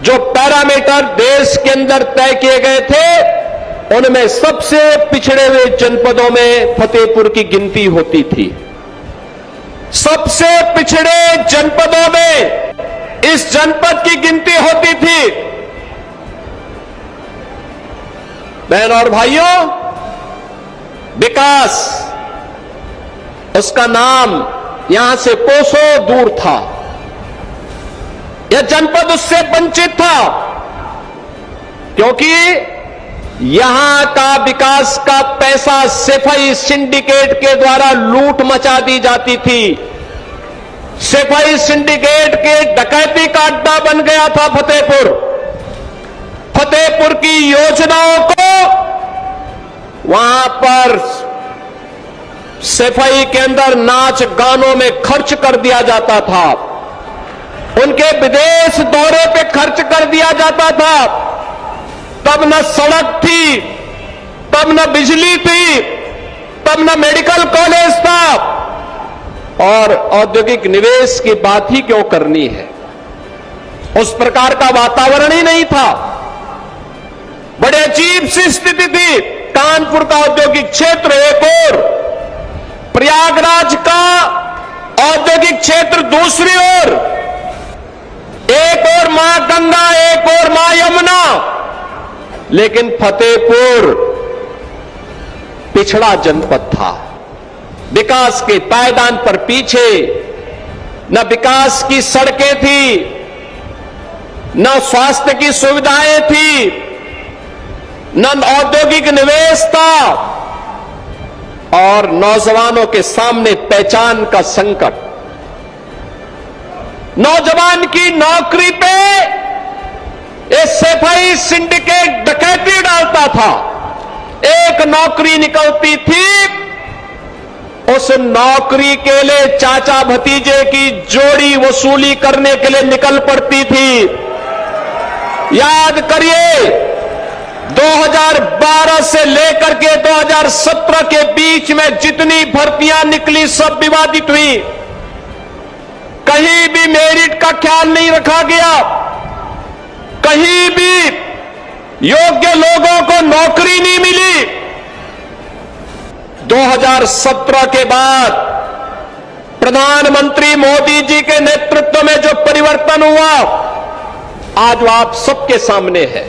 जो पैरामीटर देश के अंदर तय किए गए थे, उनमें सबसे पिछड़े हुए जनपदों में फतेहपुर की गिनती होती थी। सबसे पिछड़े जनपदों में इस जनपद की गिनती होती थी। बहनों और भाइयों, विकास, उसका नाम यहां से कोसों दूर था। यह जनपद उससे वंचित था, क्योंकि यहां का विकास का पैसा सफाई सिंडिकेट के द्वारा लूट मचा दी जाती थी। सफाई सिंडिकेट के डकैती का अड्डा बन गया था फतेहपुर। फतेहपुर की योजनाओं को वहां पर सफाई के अंदर नाच गानों में खर्च कर दिया जाता था, उनके विदेश दौरे पे खर्च कर दिया जाता था। तब न सड़क थी, तब न बिजली थी, तब न मेडिकल कॉलेज था, और औद्योगिक निवेश की बात ही क्यों करनी है। उस प्रकार का वातावरण ही नहीं था। बड़े अजीब सी स्थिति थी। कानपुर का औद्योगिक क्षेत्र एक ओर, प्रयागराज का औद्योगिक क्षेत्र दूसरी ओर, एक और मां गंगा, एक और मां यमुना। लेकिन फतेहपुर पिछड़ा जनपद था, विकास के पायदान पर पीछे। न विकास की सड़कें थी, न स्वास्थ्य की सुविधाएं थी, न औद्योगिक निवेश था, और नौजवानों के सामने पहचान का संकट। नौजवान की नौकरी पे एसएफआई सिंडिकेट डकैती डालता था। एक नौकरी निकलती थी, उस नौकरी के लिए चाचा भतीजे की जोड़ी वसूली करने के लिए निकल पड़ती थी। याद करिए, 2012 से लेकर के 2017 के बीच में जितनी भर्तियां निकली सब विवादित हुई। कहीं भी मेरिट का ख्याल नहीं रखा गया, कहीं भी योग्य लोगों को नौकरी नहीं मिली। 2017 के बाद प्रधानमंत्री मोदी जी के नेतृत्व में जो परिवर्तन हुआ, आज वो आप सबके सामने है।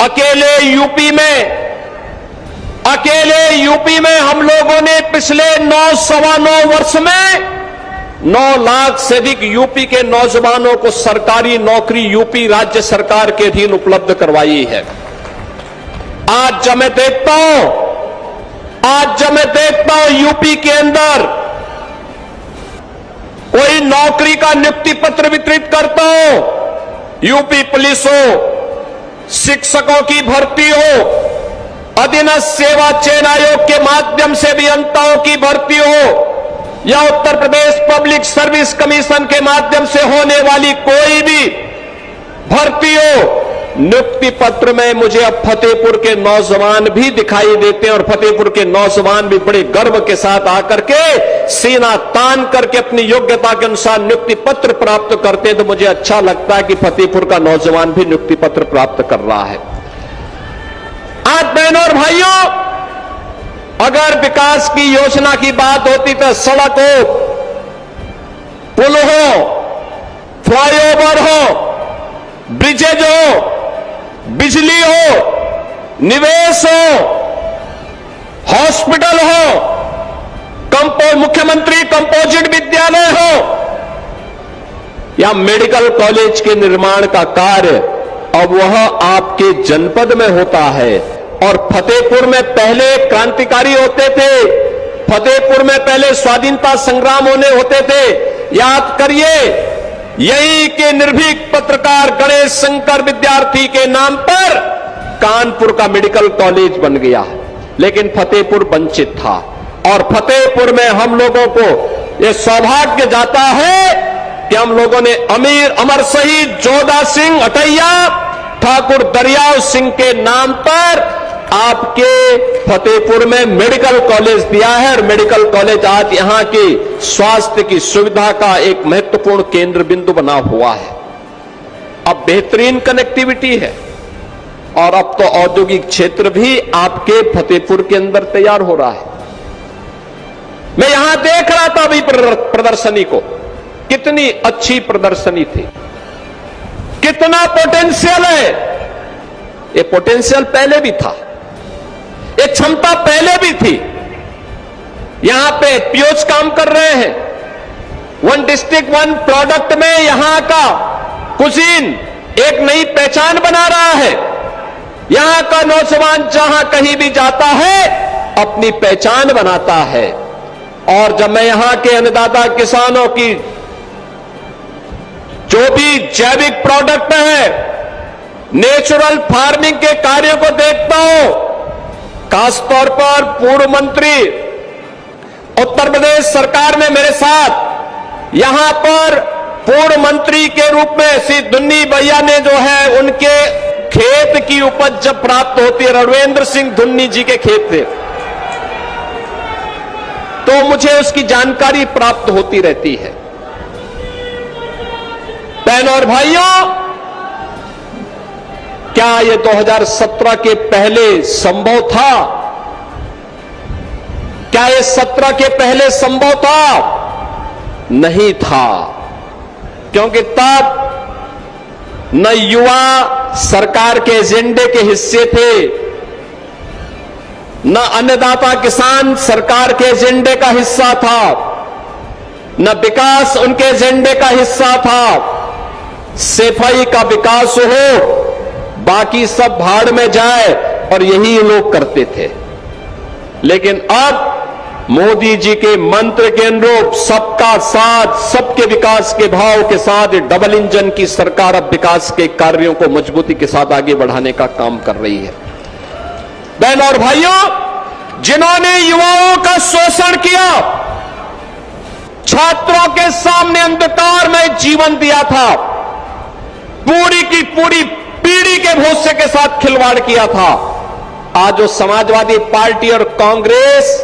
अकेले यूपी में हम लोगों ने पिछले 9-9.25 वर्ष में 9 लाख से अधिक यूपी के नौजवानों को सरकारी नौकरी यूपी राज्य सरकार के अधीन उपलब्ध करवाई है। आज जब मैं देखता हूं यूपी के अंदर कोई नौकरी का नियुक्ति पत्र वितरित करता हूं, यूपी पुलिस हो, शिक्षकों की भर्ती हो, अधीनस्थ सेवा चयन आयोग के माध्यम से अभियंताओं की भर्ती हो, या Uttar Pradesh public service commission के माध्यम से होने वाली कोई भी भर्ती हो, नियुक्ति पत्र में मुझे अब फतेहपुर के नौजवान भी दिखाई देते हैं। और फतेहपुर के नौजवान भी बड़े गर्व के साथ आकर के सीना तान करके अपनी योग्यता के अनुसार नियुक्ति पत्र प्राप्त करते हैं। तो मुझे अच्छा लगता है कि फतेहपुर का नौजवान भी नियुक्ति पत्र प्राप्त कर रहा है। आज बहनों और भाइयों, अगर विकास की योजना की बात होती तो सड़क हो, पुल हो, फ्लाईओवर हो, ब्रिजेज हो, बिजली हो, निवेश हो, हॉस्पिटल हो, मुख्यमंत्री कंपोजिट विद्यालय हो, या मेडिकल कॉलेज के निर्माण का कार्य, अब वह आपके जनपद में होता है। और फतेहपुर में पहले क्रांतिकारी होते थे, फतेहपुर में पहले स्वाधीनता संग्राम होते थे। याद करिए, यही के निर्भीक पत्रकार गणेश शंकर विद्यार्थी के नाम पर कानपुर का मेडिकल कॉलेज बन गया, लेकिन फतेहपुर वंचित था। और फतेहपुर में हम लोगों को यह सौभाग्य जाता है कि हम लोगों ने अमर शहीद जोधा सिंह अटैया ठाकुर दरियाव सिंह के नाम पर आपके फतेहपुर में मेडिकल कॉलेज दिया है। और मेडिकल कॉलेज आज यहां की स्वास्थ्य की सुविधा का एक महत्वपूर्ण केंद्र बिंदु बना हुआ है। अब बेहतरीन कनेक्टिविटी है, और अब तो औद्योगिक क्षेत्र भी आपके फतेहपुर के अंदर तैयार हो रहा है। मैं यहां देख रहा था अभी प्रदर्शनी को, कितनी अच्छी प्रदर्शनी थी, कितना पोटेंशियल है। ये पोटेंशियल पहले भी था, ये क्षमता पहले भी थी। यहां पे पीओज काम कर रहे हैं, 1 डिस्ट्रिक्ट 1 प्रोडक्ट में यहां का कुजीन एक नई पहचान बना रहा है। यहां का नौजवान जहां कहीं भी जाता है अपनी पहचान बनाता है। और जब मैं यहां के अन्नदाता किसानों की जो भी जैविक प्रोडक्ट है, नेचुरल फार्मिंग के कार्यों को देखता हूं, खासतौर पर पूर्व मंत्री उत्तर प्रदेश सरकार ने मेरे साथ यहां पर पूर्व मंत्री के रूप में श्री दुन्नी भैया ने जो है उनके खेत की उपज जब प्राप्त होती है, रणवेंद्र सिंह धुन्नी जी के खेत थे, तो मुझे उसकी जानकारी प्राप्त होती रहती है। बहनों और भाइयों, क्या यह 2017 के पहले संभव था? क्या यह 17 के पहले संभव था? नहीं था, क्योंकि तब न युवा सरकार के एजेंडे के हिस्से थे, न अन्नदाता किसान सरकार के एजेंडे का हिस्सा था, न विकास उनके एजेंडे का हिस्सा था। सफाई का विकास हो, बाकी सब भाड़ में जाए, और यही लोग करते थे। लेकिन अब मोदी जी के मंत्र के अनुरूप सबका साथ, सबके विकास के भाव के साथ डबल इंजन की सरकार अब विकास के कार्यों को मजबूती के साथ आगे बढ़ाने का काम कर रही है। बहनों और भाइयों, जिन्होंने युवाओं का शोषण किया, छात्रों के सामने अंधकार में जीवन दिया था, पूरी की पूरी पीढ़ी के भविष्य के साथ खिलवाड़ किया था, आज वो समाजवादी पार्टी और कांग्रेस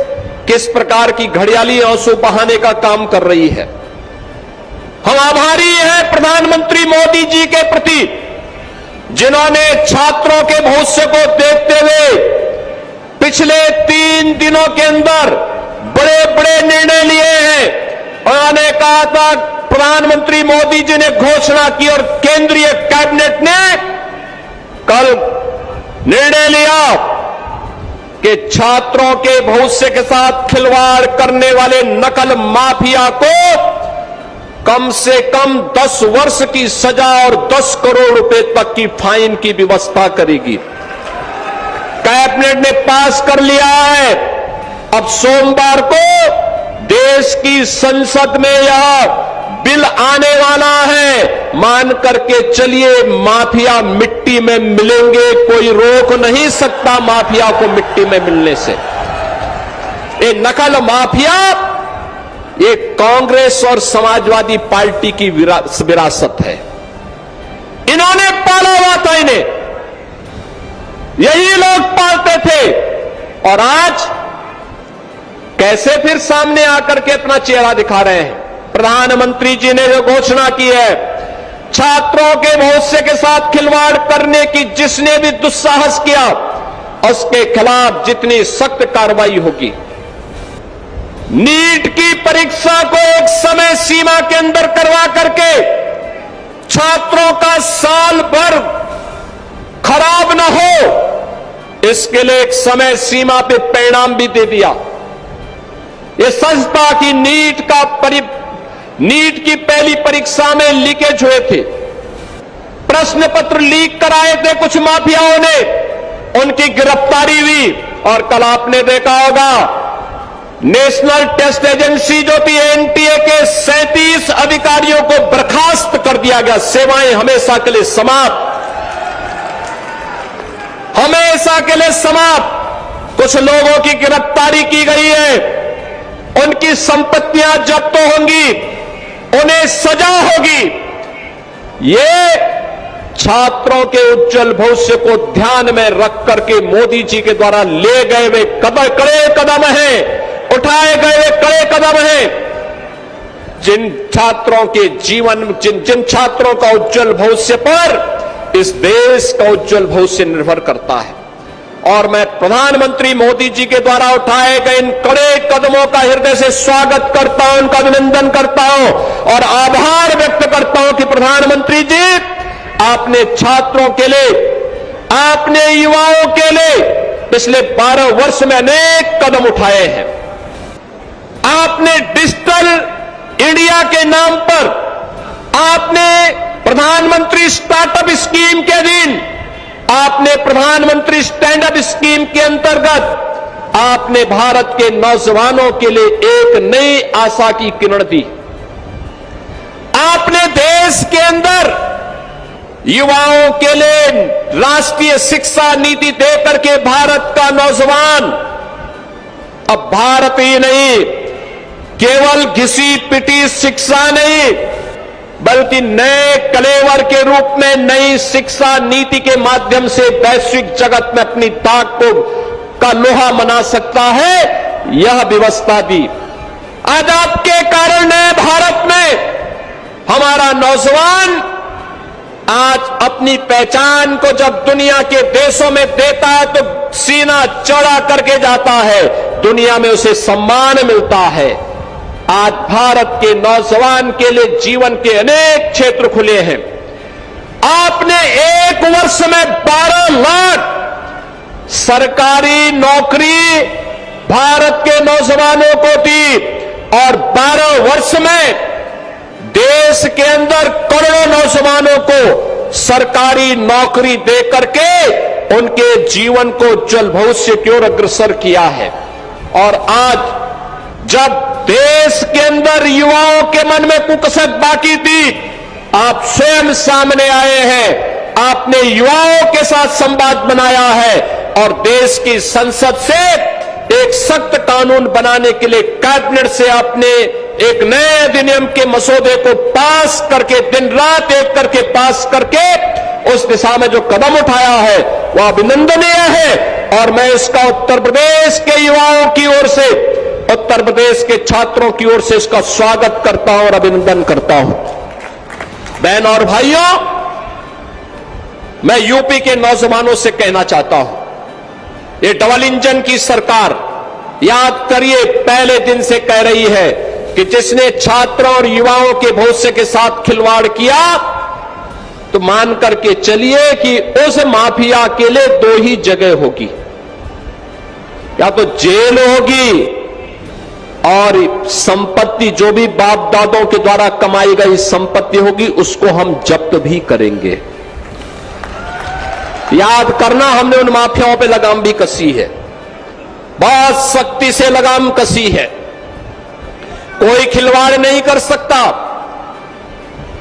किस प्रकार की घड़ियाली आंसू बहाने का काम कर रही है। हम आभारी हैं प्रधानमंत्री मोदी जी के प्रति, जिन्होंने छात्रों के भविष्य को देखते हुए पिछले 3 दिनों के अंदर बड़े बड़े निर्णय लिए हैं। उन्होंने कहा था, प्रधानमंत्री मोदी जी ने घोषणा की और केंद्रीय कैबिनेट ने कल निर्णय लिया कि छात्रों के भविष्य के साथ खिलवाड़ करने वाले नकल माफिया को कम से कम 10 वर्ष की सजा और 10 करोड़ रुपए तक की फाइन की व्यवस्था करेगी। कैबिनेट ने पास कर लिया है। अब सोमवार को देश की संसद में यह बिल आने वाला है। मान करके चलिए, माफिया मिट्टी में मिलेंगे, कोई रोक नहीं सकता माफिया को मिट्टी में मिलने से। ये नकल माफिया, ये कांग्रेस और समाजवादी पार्टी की विरासत है। इन्होंने पाला हुआ था, इन्हें यही लोग पालते थे, और आज कैसे फिर सामने आकर के अपना चेहरा दिखा रहे हैं। प्रधानमंत्री जी ने जो घोषणा की है, छात्रों के भविष्य के साथ खिलवाड़ करने की जिसने भी दुस्साहस किया, उसके खिलाफ जितनी सख्त कार्रवाई होगी। नीट की परीक्षा को एक समय सीमा के अंदर करवा करके छात्रों का साल भर खराब न हो, इसके लिए एक समय सीमा पे परिणाम भी दे दिया। यह सच था कि नीट की पहली परीक्षा में लीकेज हुए थे, प्रश्न पत्र लीक कराए थे कुछ माफियाओं ने, उनकी गिरफ्तारी हुई। और कल आपने देखा होगा, नेशनल टेस्ट एजेंसी जो थी एनटीए के 37 अधिकारियों को बर्खास्त कर दिया गया। सेवाएं हमेशा के लिए समाप्त, हमेशा के लिए समाप्त। कुछ लोगों की गिरफ्तारी की गई है, उनकी संपत्तियां जब्त होंगी, उन्हें सजा होगी। ये छात्रों के उज्जवल भविष्य को ध्यान में रख करके मोदी जी के द्वारा ले गए हुए कड़े कदम हैं, उठाए गए हुए कड़े कदम हैं। जिन छात्रों के जीवन, जिन छात्रों का उज्जवल भविष्य पर इस देश का उज्जवल भविष्य निर्भर करता है। और मैं प्रधानमंत्री मोदी जी के द्वारा उठाए गए इन कड़े कदमों का हृदय से स्वागत करता हूं, उनका अभिनंदन करता हूं और आभार व्यक्त करता हूं कि प्रधानमंत्री जी, आपने छात्रों के लिए, आपने युवाओं के लिए पिछले 12 वर्ष में अनेक कदम उठाए हैं। आपने डिजिटल इंडिया के नाम पर, आपने प्रधानमंत्री स्टार्टअप स्कीम के अधीन, आपने प्रधानमंत्री स्टैंड अप स्कीम के अंतर्गत आपने भारत के नौजवानों के लिए एक नई आशा की किरण दी। आपने देश के अंदर युवाओं के लिए राष्ट्रीय शिक्षा नीति देकर के भारत का नौजवान अब भारत ही नहीं, केवल घिसी पिटी शिक्षा नहीं, बल्कि नए कलेवर के रूप में नई शिक्षा नीति के माध्यम से वैश्विक जगत में अपनी ताक का लोहा बना सकता है, यह व्यवस्था दी। आज आपके कारण नए भारत में हमारा नौजवान आज अपनी पहचान को जब दुनिया के देशों में देता है तो सीना चौड़ा करके जाता है, दुनिया में उसे सम्मान मिलता है। आज भारत के नौजवान के लिए जीवन के अनेक क्षेत्र खुले हैं। आपने एक वर्ष में 12 लाख सरकारी नौकरी भारत के नौजवानों को दी और 12 वर्ष में देश के अंदर करोड़ों नौजवानों को सरकारी नौकरी दे करके उनके जीवन को उज्जवल भविष्य की ओर अग्रसर किया है। और आज जब देश के अंदर युवाओं के मन में कुकसत बाकी थी, आप स्वयं सामने आए हैं, आपने युवाओं के साथ संवाद बनाया है और देश की संसद से एक सख्त कानून बनाने के लिए कैबिनेट से आपने एक नए अधिनियम के मसौदे को पास करके दिन रात एक करके पास करके उस दिशा में जो कदम उठाया है वह अभिनंदनीय है। और मैं इसका उत्तर प्रदेश के युवाओं की ओर से, उत्तर प्रदेश के छात्रों की ओर से इसका स्वागत करता हूं और अभिनंदन करता हूं। बहन और भाइयों, मैं यूपी के नौजवानों से कहना चाहता हूं, ये डबल इंजन की सरकार याद करिए पहले दिन से कह रही है कि जिसने छात्रों और युवाओं के भविष्य के साथ खिलवाड़ किया तो मान करके चलिए कि उस माफिया के लिए 2 ही जगह होगी, या तो जेल होगी और संपत्ति जो भी बाप दादों के द्वारा कमाई गई संपत्ति होगी उसको हम जब्त भी करेंगे। याद करना, हमने उन माफियाओं पे लगाम भी कसी है, बहुत सख्ती से लगाम कसी है। कोई खिलवाड़ नहीं कर सकता।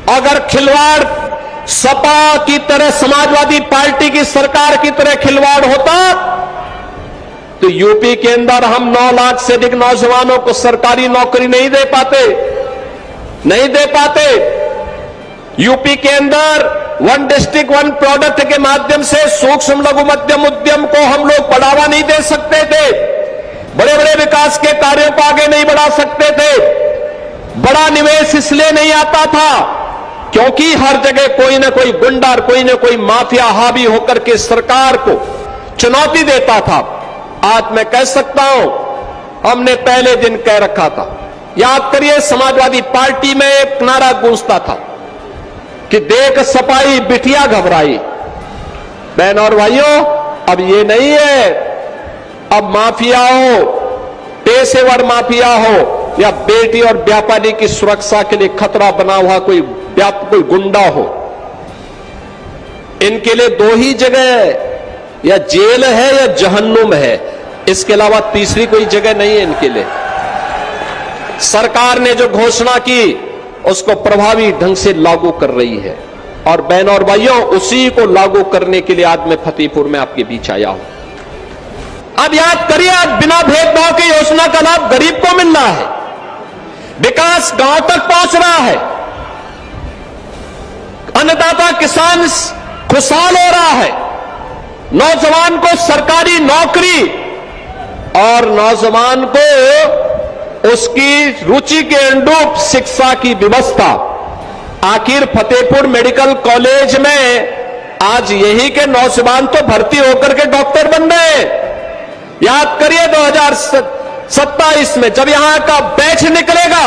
अगर खिलवाड़ सपा की तरह, समाजवादी पार्टी की सरकार की तरह खिलवाड़ होता तो यूपी के अंदर हम 9 लाख से अधिक नौजवानों को सरकारी नौकरी नहीं दे पाते। यूपी के अंदर 1 डिस्ट्रिक्ट 1 प्रोडक्ट के माध्यम से सूक्ष्म लघु मध्यम उद्यम को हम लोग बढ़ावा नहीं दे सकते थे, बड़े बड़े विकास के कार्यों को आगे नहीं बढ़ा सकते थे। बड़ा निवेश इसलिए नहीं आता था क्योंकि हर जगह कोई ना कोई गुंडा, कोई ना कोई माफिया हावी होकर के सरकार को चुनौती देता था। आज मैं कह सकता हूं, हमने पहले दिन कह रखा था, याद करिए समाजवादी पार्टी में एक नारा गूंजता था कि देख सपाई बिटिया घबराई। बहन और भाइयों, अब ये नहीं है, अब माफिया हो, पेशेवर माफिया हो या बेटी और व्यापारी की सुरक्षा के लिए खतरा बना हुआ कोई गुंडा हो, इनके लिए 2 ही जगह है, या जेल है या जहन्नुम है, इसके अलावा तीसरी कोई जगह नहीं है इनके लिए। सरकार ने जो घोषणा की उसको प्रभावी ढंग से लागू कर रही है और बहनों और भाइयों, उसी को लागू करने के लिए आज मैं फतेहपुर में आपके बीच आया हूं। अब याद करिए, आज बिना भेदभाव की योजना का लाभ गरीब को मिल रहा है, विकास गांव तक पहुंच रहा है, अन्नदाता किसान खुशहाल हो रहा है, नौजवान को सरकारी नौकरी और नौजवान को उसकी रुचि के अनुरूप शिक्षा की व्यवस्था। आखिर फतेहपुर मेडिकल कॉलेज में आज यही के नौजवान तो भर्ती होकर के डॉक्टर बन रहे हैं। याद करिए 2027 में जब यहां का बैच निकलेगा,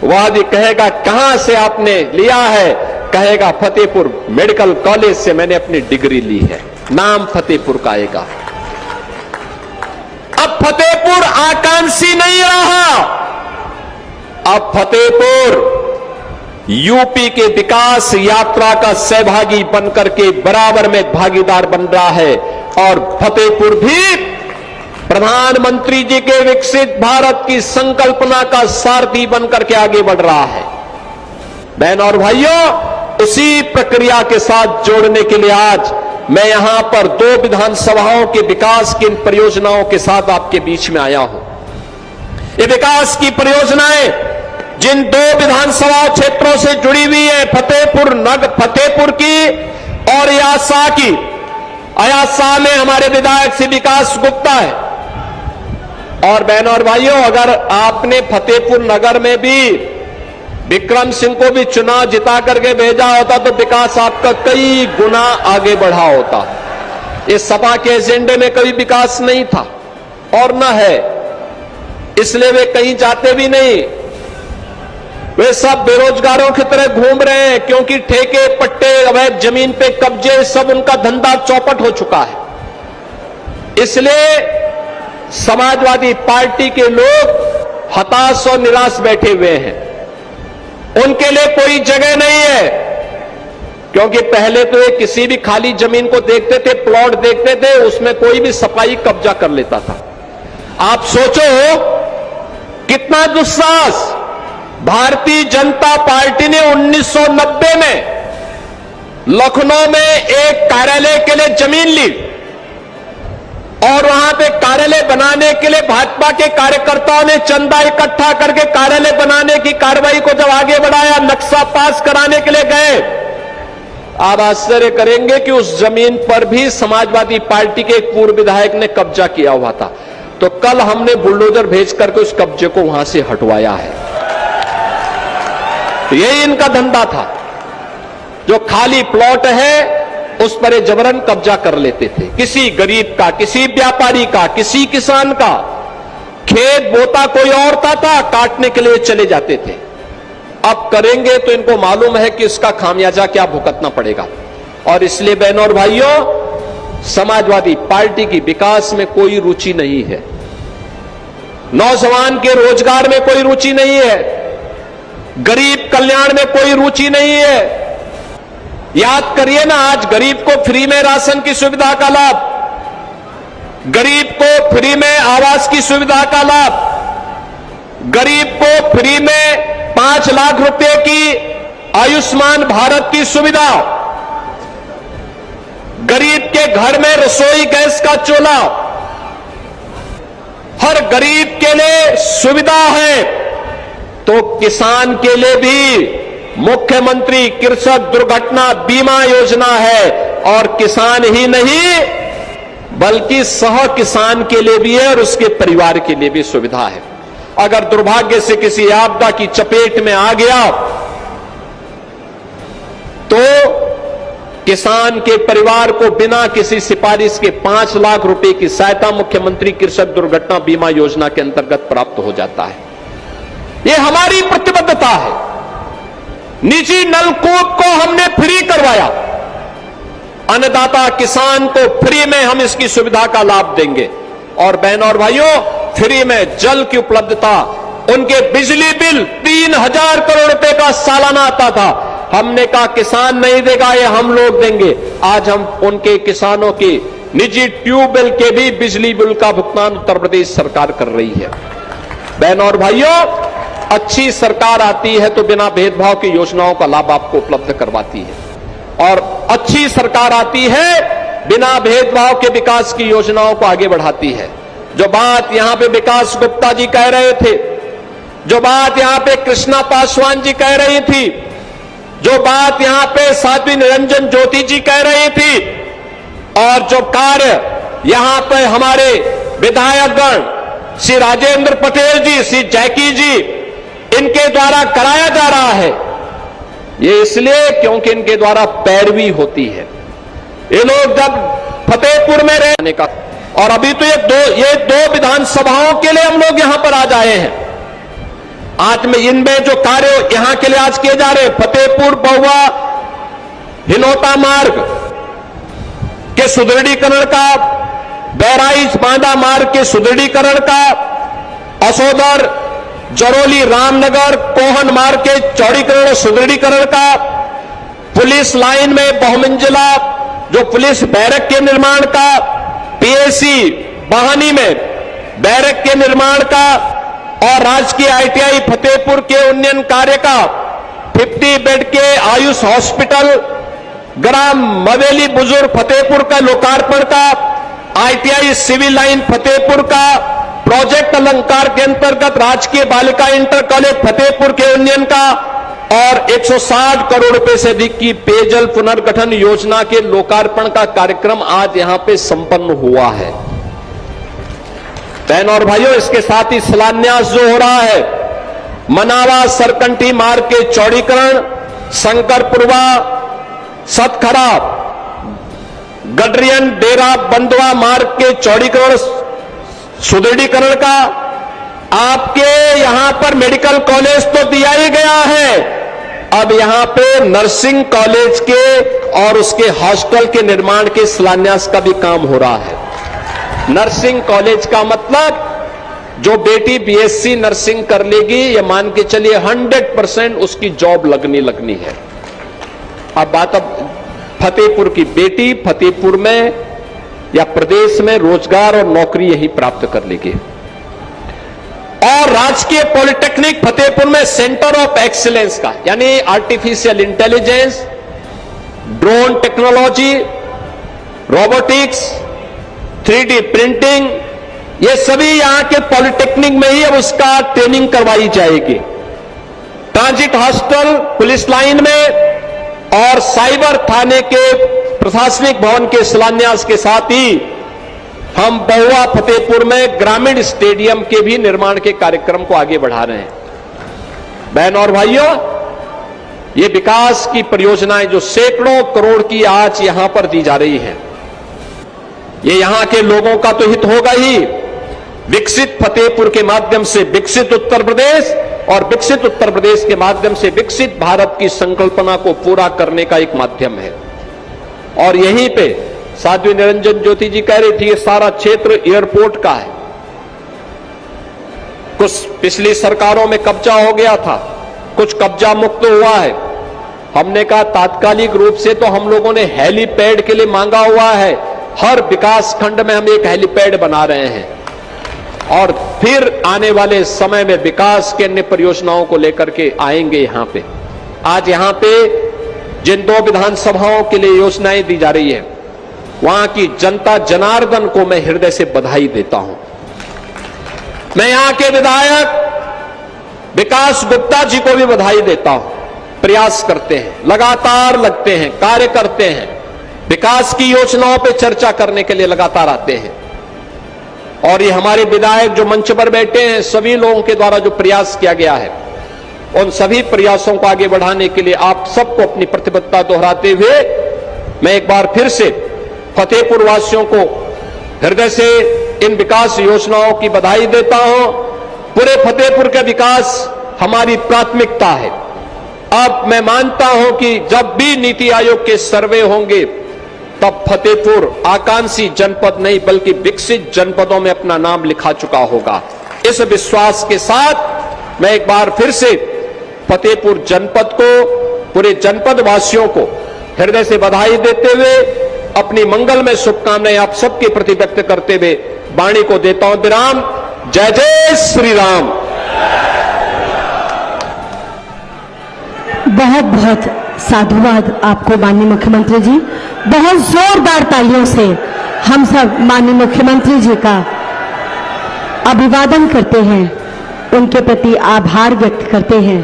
वह भी कहेगा कहां से आपने लिया है, कहेगा फतेहपुर मेडिकल कॉलेज से मैंने अपनी डिग्री ली है, नाम फतेहपुर का आएगा। अब फतेहपुर आकांक्षी नहीं रहा, अब फतेहपुर यूपी के विकास यात्रा का सहभागी बनकर के बराबर में भागीदार बन रहा है और फतेहपुर भी प्रधानमंत्री जी के विकसित भारत की संकल्पना का सारथी बनकर के आगे बढ़ रहा है। बहनों और भाइयों, उसी प्रक्रिया के साथ जोड़ने के लिए आज मैं यहां पर 2 विधानसभाओं के विकास की इन परियोजनाओं के साथ आपके बीच में आया हूं। ये विकास की परियोजनाएं जिन 2 विधानसभा क्षेत्रों से जुड़ी हुई है, फतेहपुर की और यासा की। अयासा में हमारे विधायक श्री विकास गुप्ता है। और बहनों और भाइयों, अगर आपने फतेहपुर नगर में भी विक्रम सिंह को भी चुनाव जिता करके भेजा होता तो विकास आपका कई गुना आगे बढ़ा होता। इस सपा के एजेंडे में कभी विकास नहीं था और न है, इसलिए वे कहीं जाते भी नहीं। वे सब बेरोजगारों की तरह घूम रहे हैं, क्योंकि ठेके पट्टे, अवैध जमीन पे कब्जे, सब उनका धंधा चौपट हो चुका है। इसलिए समाजवादी पार्टी के लोग हताश और निराश बैठे हुए हैं। उनके लिए कोई जगह नहीं है, क्योंकि पहले तो ये किसी भी खाली जमीन को देखते थे, प्लॉट देखते थे, उसमें कोई भी सफाई कब्जा कर लेता था। आप सोचो कितना दुस्साहस। भारतीय जनता पार्टी ने 1990 में लखनऊ में एक कार्यालय के लिए जमीन ली और वहां पे कार्यालय बनाने के लिए भाजपा के कार्यकर्ताओं ने चंदा इकट्ठा करके कार्यालय बनाने की कार्रवाई को जब आगे बढ़ाया, नक्शा पास कराने के लिए गए। आप आश्चर्य करेंगे कि उस जमीन पर भी समाजवादी पार्टी के एक पूर्व विधायक ने कब्जा किया हुआ था। तो कल हमने बुलडोजर भेज करके उस कब्जे को वहां से हटवाया है। तो यही इनका धंधा था। जो खाली प्लॉट है उस पर जबरन कब्जा कर लेते थे। किसी गरीब का, किसी व्यापारी का, किसी किसान का खेत बोता कोई और था, काटने के लिए चले जाते थे। अब करेंगे तो इनको मालूम है कि इसका खामियाजा क्या भुगतना पड़ेगा। और इसलिए बहनों और भाइयों, समाजवादी पार्टी की विकास में कोई रुचि नहीं है, नौजवान के रोजगार में कोई रुचि नहीं है, गरीब कल्याण में कोई रुचि नहीं है। याद करिए ना, आज गरीब को फ्री में राशन की सुविधा का लाभ, गरीब को फ्री में आवास की सुविधा का लाभ, गरीब को फ्री में 5 लाख रुपए की आयुष्मान भारत की सुविधा, गरीब के घर में रसोई गैस का चूल्हा, हर गरीब के लिए सुविधा है। तो किसान के लिए भी मुख्यमंत्री कृषक दुर्घटना बीमा योजना है, और किसान ही नहीं बल्कि सह किसान के लिए भी है और उसके परिवार के लिए भी सुविधा है। अगर दुर्भाग्य से किसी आपदा की चपेट में आ गया तो किसान के परिवार को बिना किसी सिफारिश के 5 लाख रुपए की सहायता मुख्यमंत्री कृषक दुर्घटना बीमा योजना के अंतर्गत प्राप्त हो जाता है। यह हमारी प्रतिबद्धता है। निजी नलकूप को हमने फ्री करवाया, अन्नदाता किसान को फ्री में हम इसकी सुविधा का लाभ देंगे। और बहनों और भाइयों, फ्री में जल की उपलब्धता, उनके बिजली बिल 3000 करोड़ रुपए का सालाना आता था, हमने कहा किसान नहीं देगा, ये हम लोग देंगे। आज हम उनके किसानों की निजी ट्यूबवेल के भी बिजली बिल का भुगतान उत्तर प्रदेश सरकार कर रही है। बहनों और भाइयों, अच्छी सरकार आती है तो बिना भेदभाव की योजनाओं का लाभ आपको उपलब्ध करवाती है, और अच्छी सरकार आती है बिना भेदभाव के विकास की योजनाओं को आगे बढ़ाती है। जो बात यहां पे विकास गुप्ता जी कह रहे थे, जो बात यहां पे कृष्णा पासवान जी कह रही थी, जो बात यहां पे साध्वी निरंजन ज्योति जी कह रही थी, और जो कार्य यहां पे हमारे विधायकगण श्री राजेंद्र पटेल जी, श्री जैकी जी, इनके द्वारा कराया जा रहा है, ये इसलिए क्योंकि इनके द्वारा पैरवी होती है। ये लोग जब फतेहपुर में रहने का, और अभी तो ये दो विधानसभाओं के लिए हम लोग यहां पर आज आए हैं। आज में इनमें जो कार्य यहां के लिए आज किए जा रहे हैं, फतेहपुर बहुआ हिनोता मार्ग के सुदृढ़ीकरण का, बहराइच बांदा मार्ग के सुदृढ़ीकरण का, असोदर जरौली रामनगर कोहन मार्ग के चौड़ीकरण और सुदृढ़ीकरण का, पुलिस लाइन में बहुमंजिला जो पुलिस बैरक के निर्माण का, पीएसी बहानी में बैरक के निर्माण का, और राजकीय आईटीआई फतेहपुर के उन्नयन कार्य का, 50 बेड के आयुष हॉस्पिटल ग्राम मवेली बुजुर्ग फतेहपुर का लोकार्पण का, आईटीआई सिविल लाइन फतेहपुर का प्रोजेक्ट अलंकार के अंतर्गत राजकीय बालिका इंटर कॉलेज फतेहपुर के उन्नयन का और 160 करोड़ रुपए से अधिक की पेयजल पुनर्गठन योजना के लोकार्पण का कार्यक्रम आज यहां पे संपन्न हुआ है। बहन और भाइयों, इसके साथ ही शिलान्यास जो हो रहा है, मनावा सरकंठी मार्ग के चौड़ीकरण, शंकरपुरवा सतखरा गडरियन डेरा बंदवा मार्ग के चौड़ीकरण सुदृढ़ीकरण का, आपके यहां पर मेडिकल कॉलेज तो दिया ही गया है, अब यहां पे नर्सिंग कॉलेज के और उसके हॉस्टल के निर्माण के शिलान्यास का भी काम हो रहा है। नर्सिंग कॉलेज का मतलब जो बेटी बीएससी नर्सिंग कर लेगी, ये मान के चलिए 100% उसकी जॉब लगनी है। अब बात फतेहपुर की बेटी फतेहपुर में या प्रदेश में रोजगार और नौकरी यही प्राप्त कर लेगी। और राजकीय पॉलिटेक्निक फतेहपुर में सेंटर ऑफ एक्सीलेंस का, यानी artificial intelligence, drone technology, robotics, 3D printing, ये सभी यहां के पॉलिटेक्निक में ही अब उसका ट्रेनिंग करवाई जाएगी। ट्रांजिट हॉस्टल पुलिस लाइन में और साइबर थाने के प्रशासनिक भवन के शिलान्यास के साथ ही हम बहुआ फतेहपुर में ग्रामीण स्टेडियम के भी निर्माण के कार्यक्रम को आगे बढ़ा रहे हैं। बहन और भाइयों, ये विकास की परियोजनाएं जो सैकड़ों करोड़ की आज यहां पर दी जा रही हैं, ये यहां के लोगों का तो हित होगा ही। विकसित फतेहपुर के माध्यम से विकसित उत्तर प्रदेश और विकसित उत्तर प्रदेश के माध्यम से विकसित भारत की संकल्पना को पूरा करने का एक माध्यम है। और यहीं पे साध्वी निरंजन ज्योति जी कह रही थी, ये सारा क्षेत्र एयरपोर्ट का है। कुछ पिछली सरकारों में कब्जा हो गया था, कुछ कब्जा मुक्त हुआ है। हमने कहा तात्कालिक रूप से तो हम लोगों ने हेलीपैड के लिए मांगा हुआ है, हर विकास खंड में हम एक हेलीपैड बना रहे हैं और फिर आने वाले समय में विकास के अन्य परियोजनाओं को लेकर के आएंगे यहां पे। आज यहां पे जिन 2 विधानसभाओं के लिए योजनाएं दी जा रही है, वहां की जनता जनार्दन को मैं हृदय से बधाई देता हूं। मैं यहां के विधायक विकास गुप्ता जी को भी बधाई देता हूं। प्रयास करते हैं, लगातार लगते हैं, कार्य करते हैं, विकास की योजनाओं पे चर्चा करने के लिए लगातार आते हैं। और ये हमारे विधायक जो मंच पर बैठे हैं, सभी लोगों के द्वारा जो प्रयास किया गया है, उन सभी प्रयासों को आगे बढ़ाने के लिए आप सबको अपनी प्रतिबद्धता दोहराते हुए मैं एक बार फिर से फतेहपुर वासियों को हृदय से इन विकास योजनाओं की बधाई देता हूं। पूरे फतेहपुर का विकास हमारी प्राथमिकता है। अब मैं मानता हूं कि जब भी नीति आयोग के सर्वे होंगे, तब फतेहपुर आकांक्षी जनपद नहीं बल्कि विकसित जनपदों में अपना नाम लिखा चुका होगा। इस विश्वास के साथ मैं एक बार फिर से फतेहपुर जनपद को, पूरे जनपद वासियों को हृदय से बधाई देते हुए अपनी मंगलमय शुभकामनाएं आप सबके प्रति व्यक्त करते हुए वाणी को देता हूं विराम। जय जय श्री राम। बहुत बहुत साधुवाद आपको माननीय मुख्यमंत्री जी। बहुत जोरदार तालियों से हम सब माननीय मुख्यमंत्री जी का अभिवादन करते हैं, उनके प्रति आभार व्यक्त करते हैं।